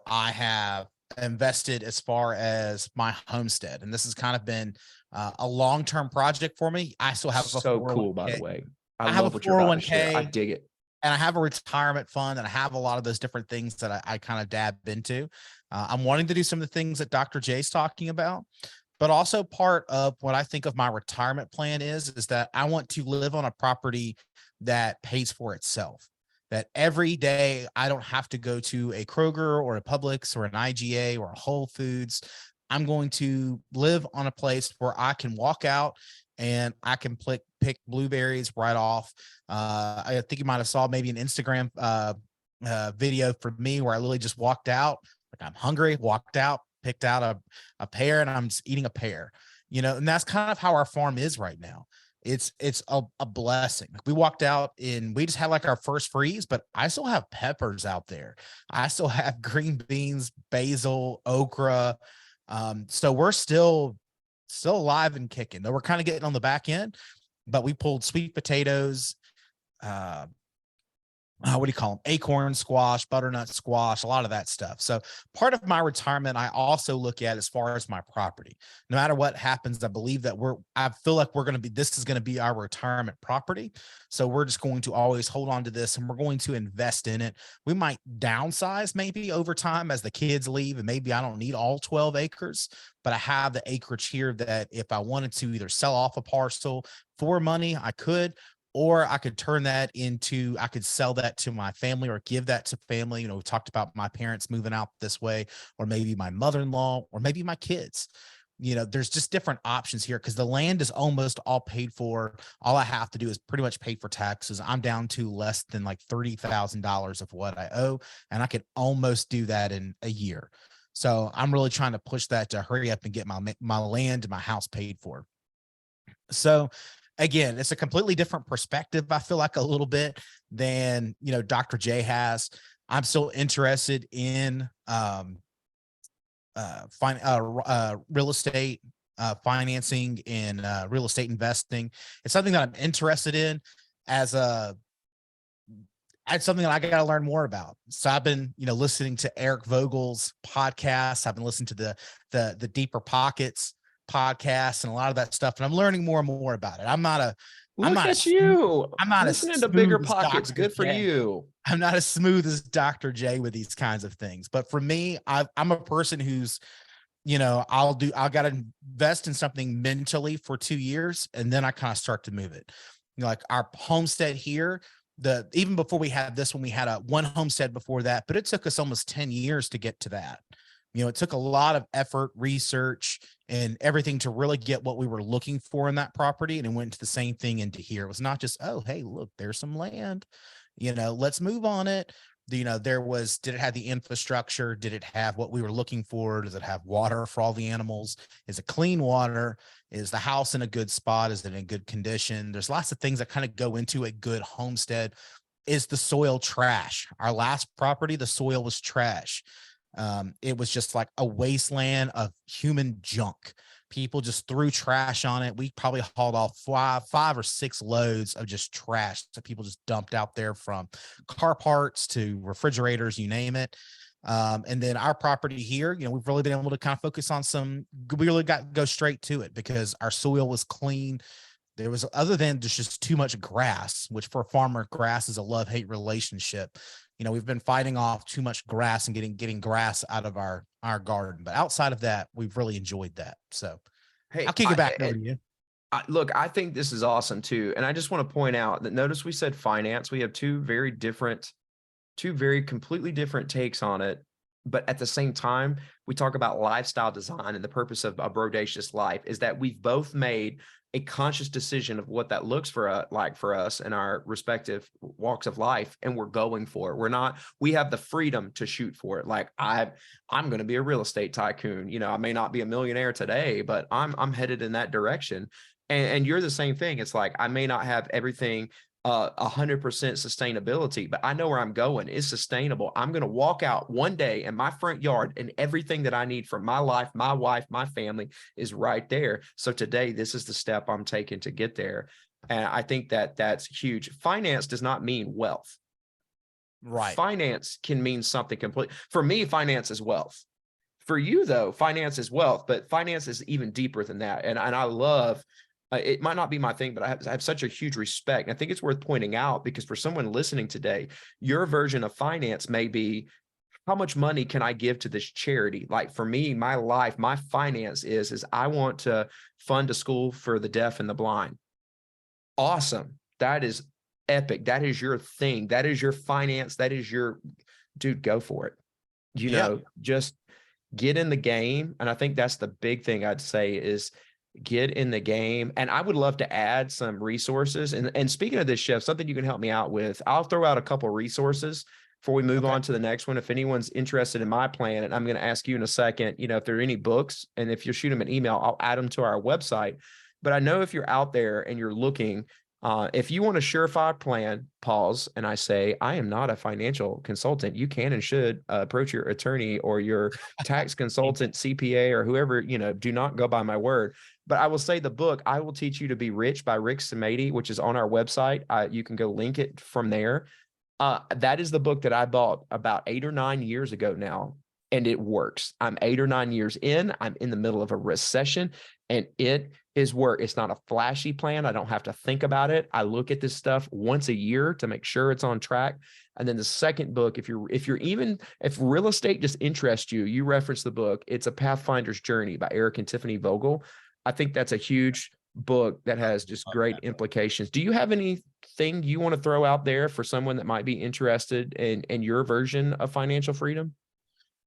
I have invested as far as my homestead, and this has kind of been a long-term project for me. I still have a So cool, 401k. by the way. I have a love what you're about to share. I 401k, dig it. and I have a retirement fund, and I have a lot of those different things that I kind of dab into. I'm wanting to do some of the things that Dr. J's talking about, but also part of what I think of my retirement plan is that I want to live on a property that pays for itself. That every day I don't have to go to a Kroger or a Publix or an IGA or a Whole Foods. I'm going to live on a place where I can walk out and I can pick blueberries right off. I think you might have saw maybe an Instagram video for me where I literally just walked out, like I'm hungry, walked out, picked out a pear, and I'm just eating a pear, and that's kind of how our farm is right now. It's a blessing. We walked out and we just had like our first freeze, but I still have peppers out there. I still have green beans, basil, okra. So we're still alive and kicking. Though we're kind of getting on the back end, but we pulled sweet potatoes, what do you call them? Acorn squash, butternut squash, a lot of that stuff. So part of my retirement, I also look at as far as my property. No matter what happens, I believe that I feel like this is going to be our retirement property. So we're just going to always hold on to this and we're going to invest in it. We might downsize maybe over time as the kids leave, and maybe I don't need all 12 acres, but I have the acreage here that if I wanted to either sell off a parcel for money, I could, or I could I could sell that to my family or give that to family. We talked about my parents moving out this way, or maybe my mother-in-law, or maybe my kids. There's just different options here because the land is almost all paid for. All I have to do is pretty much pay for taxes. I'm down to less than like $30,000 of what I owe, and I could almost do that in a year. So I'm really trying to push that to hurry up and get my land and my house paid for. So again, it's a completely different perspective, I feel like, a little bit than, Dr. J has. I'm still interested in real estate financing and real estate investing. It's something that I'm interested in it's something that I got to learn more about. So I've been, listening to Eric Vogel's podcast. I've been listening to the Deeper Pockets podcast and a lot of that stuff, and I'm learning more and more about it. I'm not listening to Bigger as Pockets. Dr. Good for J. you. I'm not as smooth as Dr. J with these kinds of things. But for me, I'm a person who's, I got to invest in something mentally for 2 years, and then I kind of start to move it. Like our homestead here, even before we had this one, we had one homestead before that, but it took us almost 10 years to get to that. It took a lot of effort, research, and everything to really get what we were looking for in that property. And it went to the same thing into here. It was not just, oh, hey, look, there's some land, let's move on it. Did it have the infrastructure? Did it have what we were looking for? Does it have water for all the animals? Is it clean water? Is the house in a good spot? Is it in good condition? There's lots of things that kind of go into a good homestead. Is the soil trash? Our last property, the soil was trash. It was just like a wasteland of human junk. People just threw trash on it. We probably hauled off five or six loads of just trash that people just dumped out there, from car parts to refrigerators, you name it. And then our property here, we've really been able to kind of focus on we really go straight to it because our soil was clean. There was, other than just too much grass, which for a farmer, grass is a love-hate relationship. We've been fighting off too much grass and getting grass out of our garden. But outside of that, we've really enjoyed that. So Hey, I'll kick it back over to you. Look, I think this is awesome too. And I just want to point out that notice we said finance. We have two very completely different takes on it. But at the same time, we talk about lifestyle design, and the purpose of a Broadcious life is that we've both made a conscious decision of what that looks like for us in our respective walks of life, and we're going for it. We have the freedom to shoot for it. Like I'm going to be a real estate tycoon. I may not be a millionaire today, but I'm headed in that direction. And you're the same thing. It's like I may not have everything 100% sustainability, but I know where I'm going. It's sustainable. I'm going to walk out one day in my front yard and everything that I need for my life, my wife, my family is right there. So today, this is the step I'm taking to get there. And I think that that's huge. Finance does not mean wealth. Right. Finance can mean something complete. For me, finance is wealth. For you, though, finance is wealth, but finance is even deeper than that. And I love, it might not be my thing, but I have such a huge respect. And I think it's worth pointing out because for someone listening today, your version of finance may be, how much money can I give to this charity? Like for me, my life, my finance is I want to fund a school for the deaf and the blind. Awesome. That is epic. That is your thing. That is your finance. That is your, dude, go for it. Just get in the game. And I think that's the big thing I'd say is get in the game. And I would love to add some resources. And speaking of this, Chef, something you can help me out with, I'll throw out a couple of resources before we move on to the next one. If anyone's interested in my plan, and I'm going to ask you in a second, if there are any books, and if you'll shoot them an email, I'll add them to our website. But I know if you're out there and you're looking, if you want a surefire plan, pause, and I say, I am not a financial consultant. You can and should approach your attorney or your tax consultant, CPA, or whoever, do not go by my word. But I will say the book, I Will Teach You to Be Rich by Rick Samady, which is on our website. You can go link it from there. That is the book that I bought about 8 or 9 years ago now, and it works. I'm 8 or 9 years in. I'm in the middle of a recession, and it is work. It's not a flashy plan. I don't have to think about it. I look at this stuff once a year to make sure it's on track. And then the second book, if real estate just interests you, you reference the book. It's A Pathfinder's Journey by Eric and Tiffany Vogel. I think that's a huge book that has just great implications. Do you have anything you want to throw out there for someone that might be interested in your version of financial freedom?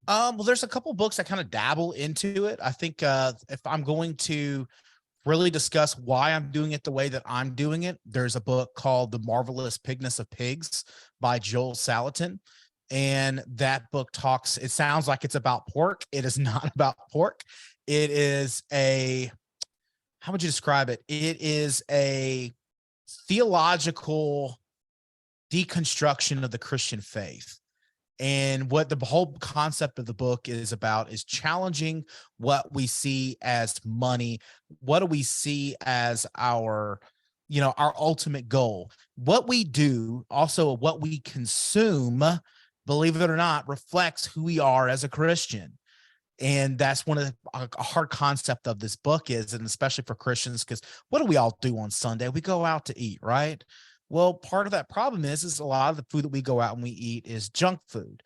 Well, there's a couple books that kind of dabble into it. I think if I'm going to really discuss why I'm doing it the way that I'm doing it, there's a book called The Marvelous Pigness of Pigs by Joel Salatin. And that book it sounds like it's about pork. It is not about pork. It is how would you describe it? It is a theological deconstruction of the Christian faith. And what the whole concept of the book is about is challenging what we see as money. What do we see as our ultimate goal? What we do, also what we consume, believe it or not, reflects who we are as a Christian. And that's one of a hard concept of this book is, and especially for Christians, because what do we all do on Sunday? We go out to eat, right? Well, part of that problem is a lot of the food that we go out and we eat is junk food.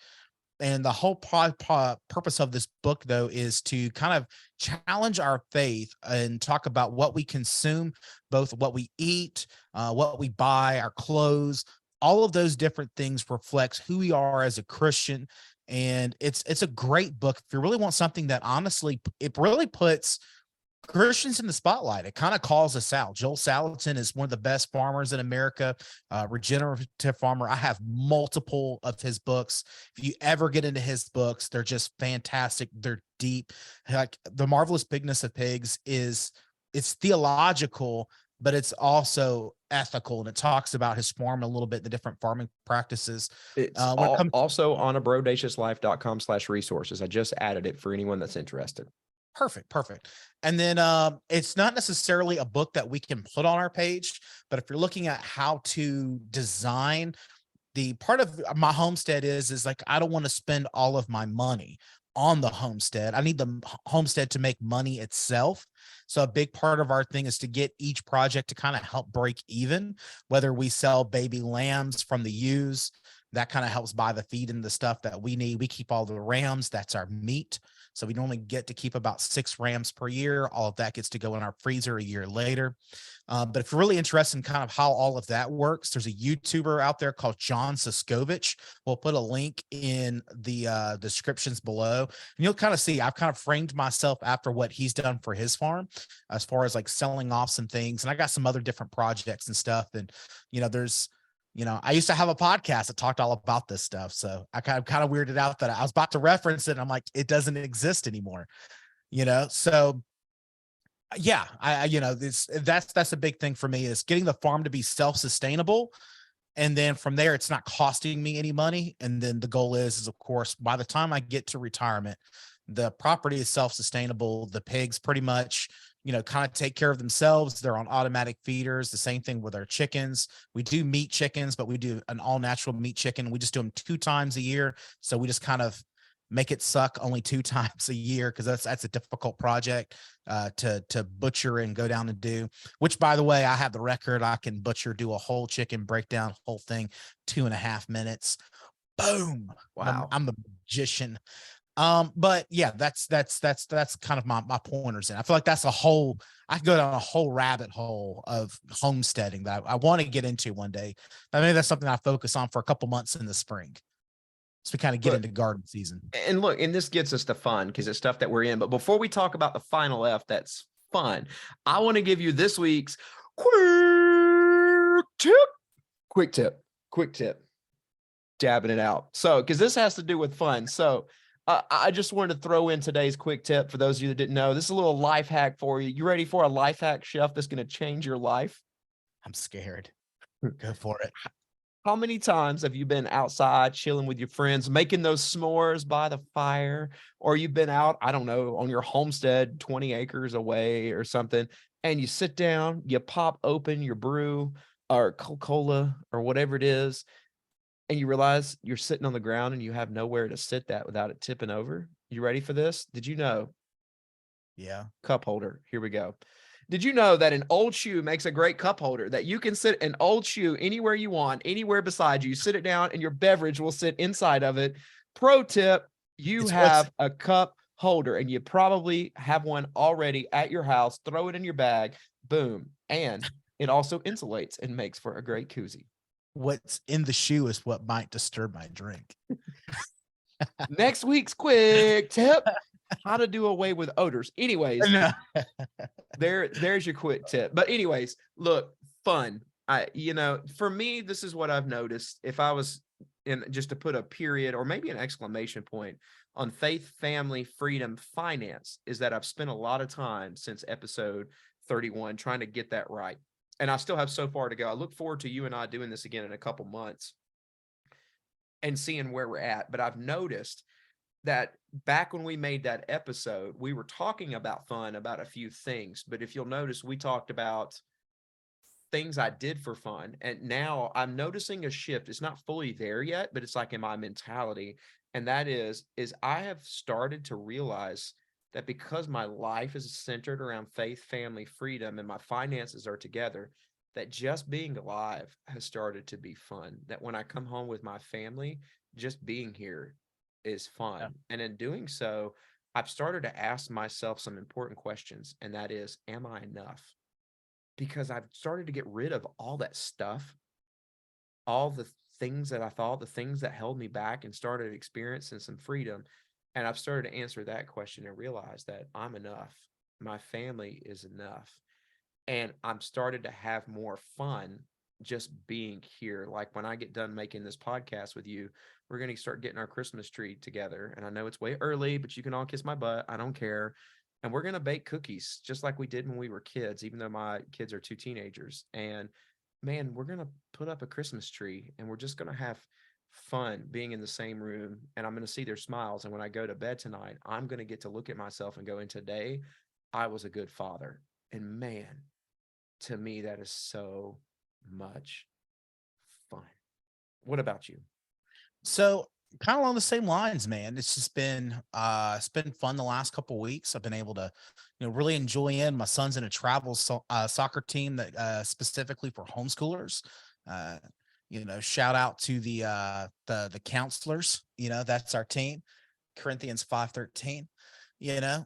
And the whole purpose of this book, though, is to kind of challenge our faith and talk about what we consume, both what we eat, what we buy, our clothes, all of those different things reflects who we are as a Christian. And it's a great book. If you really want something that honestly, it really puts Christians in the spotlight. It kind of calls us out. Joel Salatin is one of the best farmers in America, regenerative farmer. I have multiple of his books. If you ever get into his books, they're just fantastic. They're deep. Like The Marvelous Pigness of Pigs it's theological, but it's also ethical. And it talks about his farm a little bit, the different farming practices. It's also on a broadciouslife.com/resources. I just added it for anyone that's interested. Perfect. And then it's not necessarily a book that we can put on our page, but if you're looking at how to design the part of my homestead is like, I don't want to spend all of my money on the homestead. I need the homestead to make money itself. So a big part of our thing is to get each project to kind of help break even, whether we sell baby lambs from the ewes, that kind of helps buy the feed and the stuff that we need. We keep all the rams, that's our meat. So we normally get to keep about 6 rams per year. All of that gets to go in our freezer a year later. But if you're really interested in kind of how all of that works, there's a YouTuber out there called John Siskovich. We'll put a link in the descriptions below, and you'll kind of see I've kind of framed myself after what he's done for his farm, as far as like selling off some things. And I got some other different projects and stuff. And there's I used to have a podcast that talked all about this stuff. So I kind of weirded out that I was about to reference it. And I'm like, it doesn't exist anymore, So yeah, that's a big thing for me, is getting the farm to be self-sustainable. And then from there, it's not costing me any money. And then the goal is of course, by the time I get to retirement, the property is self-sustainable. The pigs pretty much, kind of take care of themselves. They're on automatic feeders. The same thing with our chickens. We do meat chickens, but we do an all natural meat chicken. We just do them 2 times a year. So we just kind of make it suck only 2 times a year, because that's a difficult project to butcher and go down and do, which by the way, I have the record. I can do a whole chicken breakdown, whole thing, 2.5 minutes. Boom. Wow. I'm the magician. But yeah, that's kind of my pointers. And I feel like I could go down a whole rabbit hole of homesteading that I want to get into one day. I mean, that's something I focus on for a couple months in the spring. So we kind of get into garden season. And look, and this gets us to fun because it's stuff that we're in. But before we talk about the final F that's fun, I want to give you this week's quick tip, dabbing it out. So, because this has to do with fun. So I just wanted to throw in today's quick tip for those of you that didn't know. This is a little life hack for you. You ready for a life hack, Chef, that's going to change your life? I'm scared. Go for it. How many times have you been outside chilling with your friends, making those s'mores by the fire, or you've been out, I don't know, on your homestead 20 acres away or something, and you sit down, you pop open your brew or Coca-Cola or whatever it is, and you realize you're sitting on the ground and you have nowhere to sit that without it tipping over? You ready for this? Did you know? Yeah. Cup holder. Here we go. Did you know that an old shoe makes a great cup holder, that you can sit an old shoe anywhere you want, anywhere beside you, sit it down and your beverage will sit inside of it? Pro tip, you have a cup holder and you probably have one already at your house. Throw it in your bag. Boom. And it also insulates and makes for a great koozie. What's in the shoe is what might disturb my drink. Next week's quick tip, how to do away with odors. Anyways, there's your quick tip. But anyways, look, fun. For me, this is what I've noticed. If I was just to put a period or maybe an exclamation point on faith, family, freedom, finance, is that I've spent a lot of time since episode 31 trying to get that right. And I still have so far to go. I look forward to you and I doing this again in a couple months and seeing where we're at. But I've noticed that back when we made that episode, we were talking about fun, about a few things. But if you'll notice, we talked about things I did for fun. And now I'm noticing a shift. It's not fully there yet, but it's like in my mentality. And that is I have started to realize that because my life is centered around faith, family, freedom, and my finances are together, that just being alive has started to be fun. That when I come home with my family, just being here is fun. Yeah. And in doing so, I've started to ask myself some important questions. And that is, am I enough? Because I've started to get rid of all that stuff, all the things that I thought, the things that held me back, and started experiencing some freedom. And I've started to answer that question and realize that I'm enough. My family is enough. And I'm started to have more fun just being here. Like when I get done making this podcast with you, we're going to start getting our Christmas tree together. And I know it's way early, but you can all kiss my butt. I don't care. And we're going to bake cookies just like we did when we were kids, even though my kids are 2 teenagers. And man, we're going to put up a Christmas tree and we're just going to have fun being in the same room. And I'm going to see their smiles. And when I go to bed tonight, I'm going to get to look at myself and go, and today I was a good father. And man, to me, that is so much fun. What about you? So kind of along the same lines, man. It's been fun the last couple weeks. I've been able to, really enjoy in. My son's in a soccer team that specifically for homeschoolers. Uh, shout out to the counselors. That's our team. Corinthians 5:13.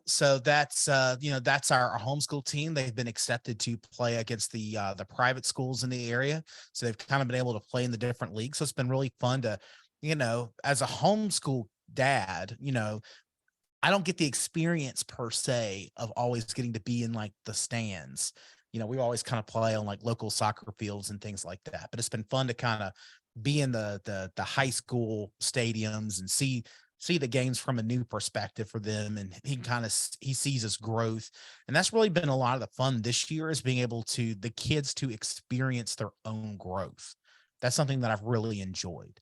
So that's our homeschool team. They've been accepted to play against the private schools in the area. So they've kind of been able to play in the different leagues. So it's been really fun to, as a homeschool dad, I don't get the experience per se of always getting to be in like the stands. We always kind of play on like local soccer fields and things like that. But it's been fun to kind of be in the high school stadiums and see the games from a new perspective for them. And he sees his growth. And that's really been a lot of the fun this year, is being able to the kids to experience their own growth. That's something that I've really enjoyed.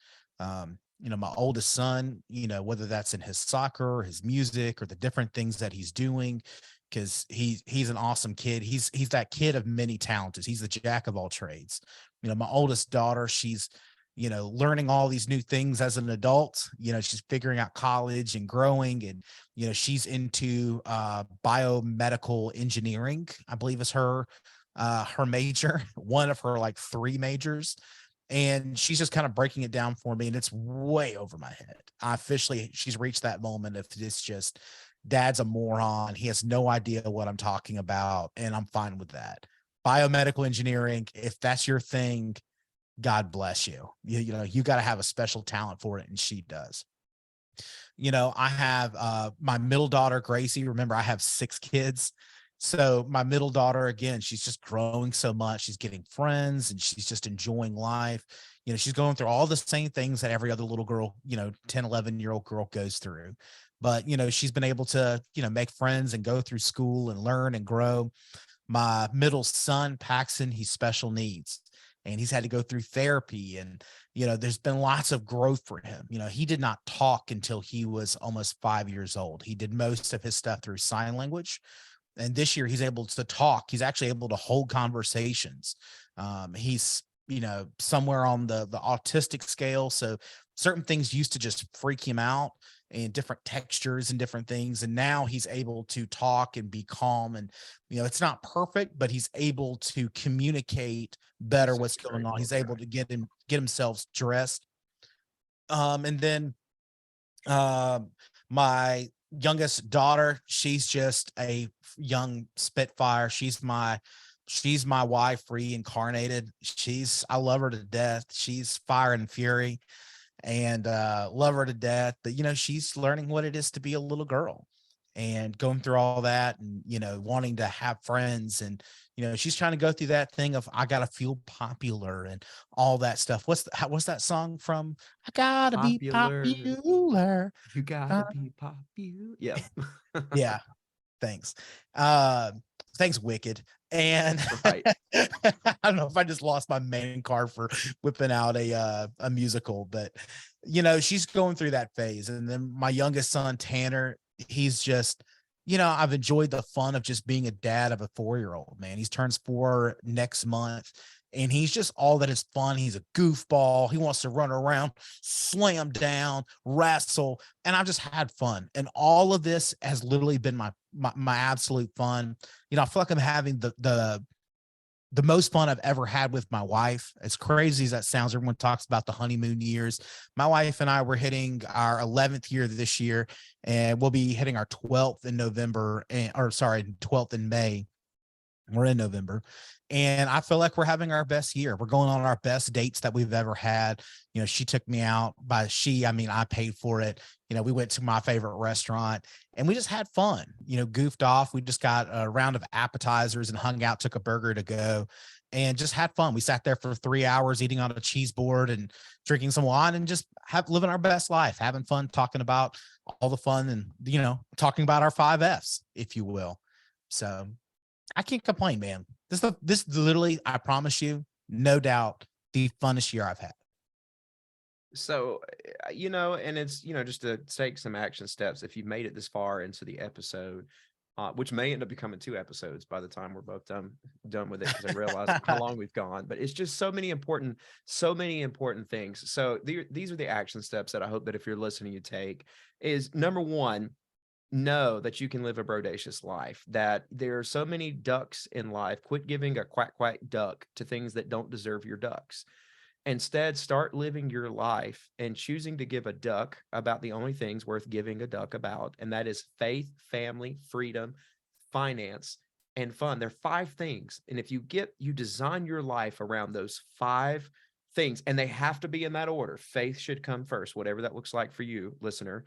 My oldest son, whether that's in his soccer, his music, or the different things that he's doing, because he's an awesome kid. He's that kid of many talents. He's the jack of all trades. My oldest daughter, she's learning all these new things as an adult. She's figuring out college and growing, and she's into biomedical engineering, I believe is her major, one of her like three majors. And she's just kind of breaking it down for me, and it's way over my head. She's reached that moment if it's just dad's a moron. He has no idea what I'm talking about, and I'm fine with that. Biomedical engineering, if that's your thing, God bless you. You got to have a special talent for it, and she does. I have my middle daughter, Gracie. Remember, I have 6 kids. So my middle daughter, again, she's just growing so much. She's getting friends and she's just enjoying life. She's going through all the same things that every other little girl, 10, 11-year-old girl goes through. But, she's been able to, make friends and go through school and learn and grow. My middle son, Paxton, he's special needs, and he's had to go through therapy. And, there's been lots of growth for him. He did not talk until he was almost 5 years old. He did most of his stuff through sign language. And this year he's able to talk. He's actually able to hold conversations. He's, somewhere on the autistic scale. So certain things used to just freak him out, and different textures and different things. And now he's able to talk and be calm. And, it's not perfect, but he's able to communicate better what's going on. He's able to get himself dressed. And then my youngest daughter, she's just a young spitfire. She's my wife reincarnated. I love her to death. She's fire and fury, and love her to death. But she's learning what it is to be a little girl, and going through all that, and wanting to have friends. And she's trying to go through that thing of, I gotta feel popular and all that stuff. What's that song from? I gotta be popular. You gotta be popular. Yeah. Yeah, thanks. Thanks, Wicked. And Right. I don't know if I just lost my main card for whipping out a musical, but she's going through that phase. And then my youngest son, Tanner, he's just, I've enjoyed the fun of just being a dad of a 4-year-old, man. He's turns 4 next month, and he's just all that is fun. He's a goofball. He wants to run around, slam down, wrestle, and I've just had fun. And all of this has literally been my absolute fun. I feel like I'm having the most fun I've ever had with my wife. As crazy as that sounds, everyone talks about the honeymoon years. My wife and I were hitting our 11th year this year, and we'll be hitting our 12th in November, 12th in May. We're in November, and I feel like we're having our best year. We're going on our best dates that we've ever had. She took me out. I mean, I paid for it. We went to my favorite restaurant, and we just had fun, goofed off. We just got a round of appetizers and hung out, took a burger to go, and just had fun. We sat there for 3 hours eating on a cheese board and drinking some wine, and just living our best life, having fun, talking about all the fun, and, talking about our 5 Fs, if you will. So I can't complain, man. This literally, I promise you, no doubt, the funnest year I've had. So, and it's, just to take some action steps. If you've made it this far into the episode, which may end up becoming 2 episodes by the time we're both done with it, because I realize how long we've gone. But it's just so many important things. So these are the action steps that I hope that if you're listening, you take. Is number one, know that you can live a brodacious life, that there are so many ducks in life. Quit giving a quack quack duck to things that don't deserve your ducks. Instead, start living your life and choosing to give a duck about the only things worth giving a duck about, and that is faith, family, freedom, finance, and fun. They're 5 things. And if you design your life around those 5 things, and they have to be in that order. Faith should come first, whatever that looks like for you, listener.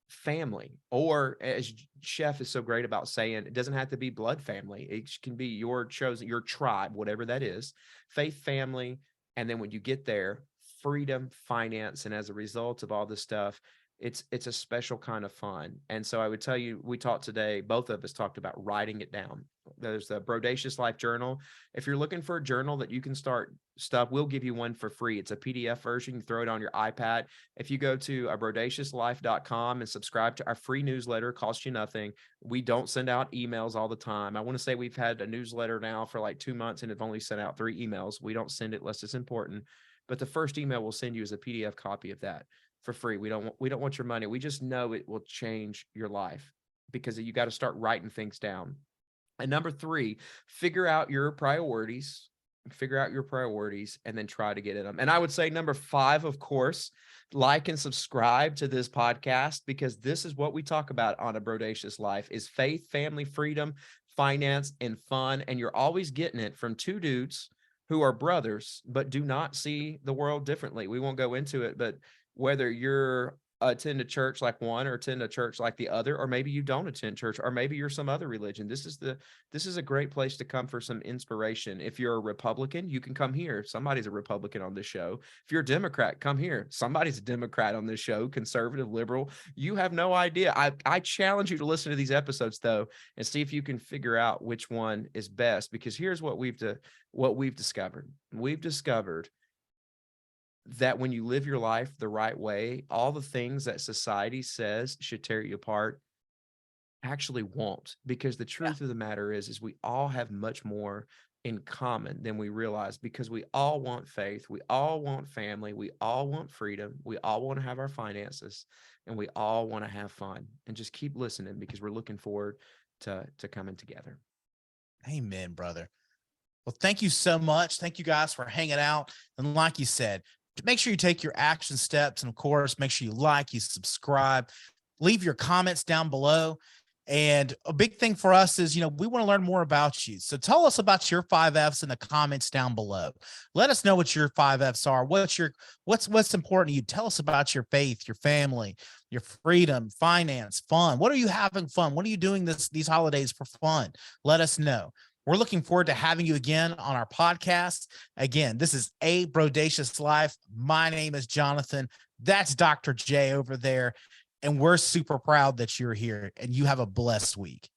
Family, or as Chef is so great about saying, it doesn't have to be blood family. It can be your chosen, your tribe, whatever that is. Faith, family, and then when you get there, freedom, finance, and as a result of all this stuff, it's a special kind of fun. And so I would tell you, we talked today, both of us talked about writing it down. There's the Brodacious Life Journal. If you're looking for a journal that you can start stuff, we'll give you one for free. It's a PDF version. You throw it on your iPad. If you go to brodaciouslife.com and subscribe to our free newsletter, costs you nothing. We don't send out emails all the time. I want to say we've had a newsletter now for like 2 months and have only sent out 3 emails. We don't send it unless it's important. But the first email we'll send you is a PDF copy of that for free. We don't want your money. We just know it will change your life, because you got to start writing things down. And number 3, figure out your priorities, and then try to get in them. And I would say number 5, of course, like and subscribe to this podcast, because this is what we talk about on A Brodacious Life is faith, family, freedom, finance, and fun. And you're always getting it from 2 dudes who are brothers, but do not see the world differently. We won't go into it, but whether you're attend a church like one or attend a church like the other, or maybe you don't attend church, or maybe you're some other religion, this is a great place to come for some inspiration. If you're a Republican, you can come here. Somebody's a Republican on this show. If you're a Democrat, come here. Somebody's a Democrat on this show, conservative, liberal. You have no idea. I challenge you to listen to these episodes though, and see if you can figure out which one is best, because here's what we've discovered. We've discovered that when you live your life the right way, all the things that society says should tear you apart actually won't, because the truth of the matter is we all have much more in common than we realize, because we all want faith, we all want family, we all want freedom, we all want to have our finances, and we all want to have fun. And just keep listening, because we're looking forward to coming together. Amen, brother. Well, thank you so much. Thank you guys for hanging out. And like you said, make sure you take your action steps. And of course, make sure you like, you subscribe, leave your comments down below. And a big thing for us is, we want to learn more about you. So tell us about your 5 F's in the comments down below. Let us know what your 5 F's are. What's important to you? Tell us about your faith, your family, your freedom, finance, fun. What are you having fun? What are you doing these holidays for fun? Let us know. We're looking forward to having you again on our podcast. Again, this is A Brodacious Life. My name is Jonathan. That's Dr. J over there. And we're super proud that you're here, and you have a blessed week.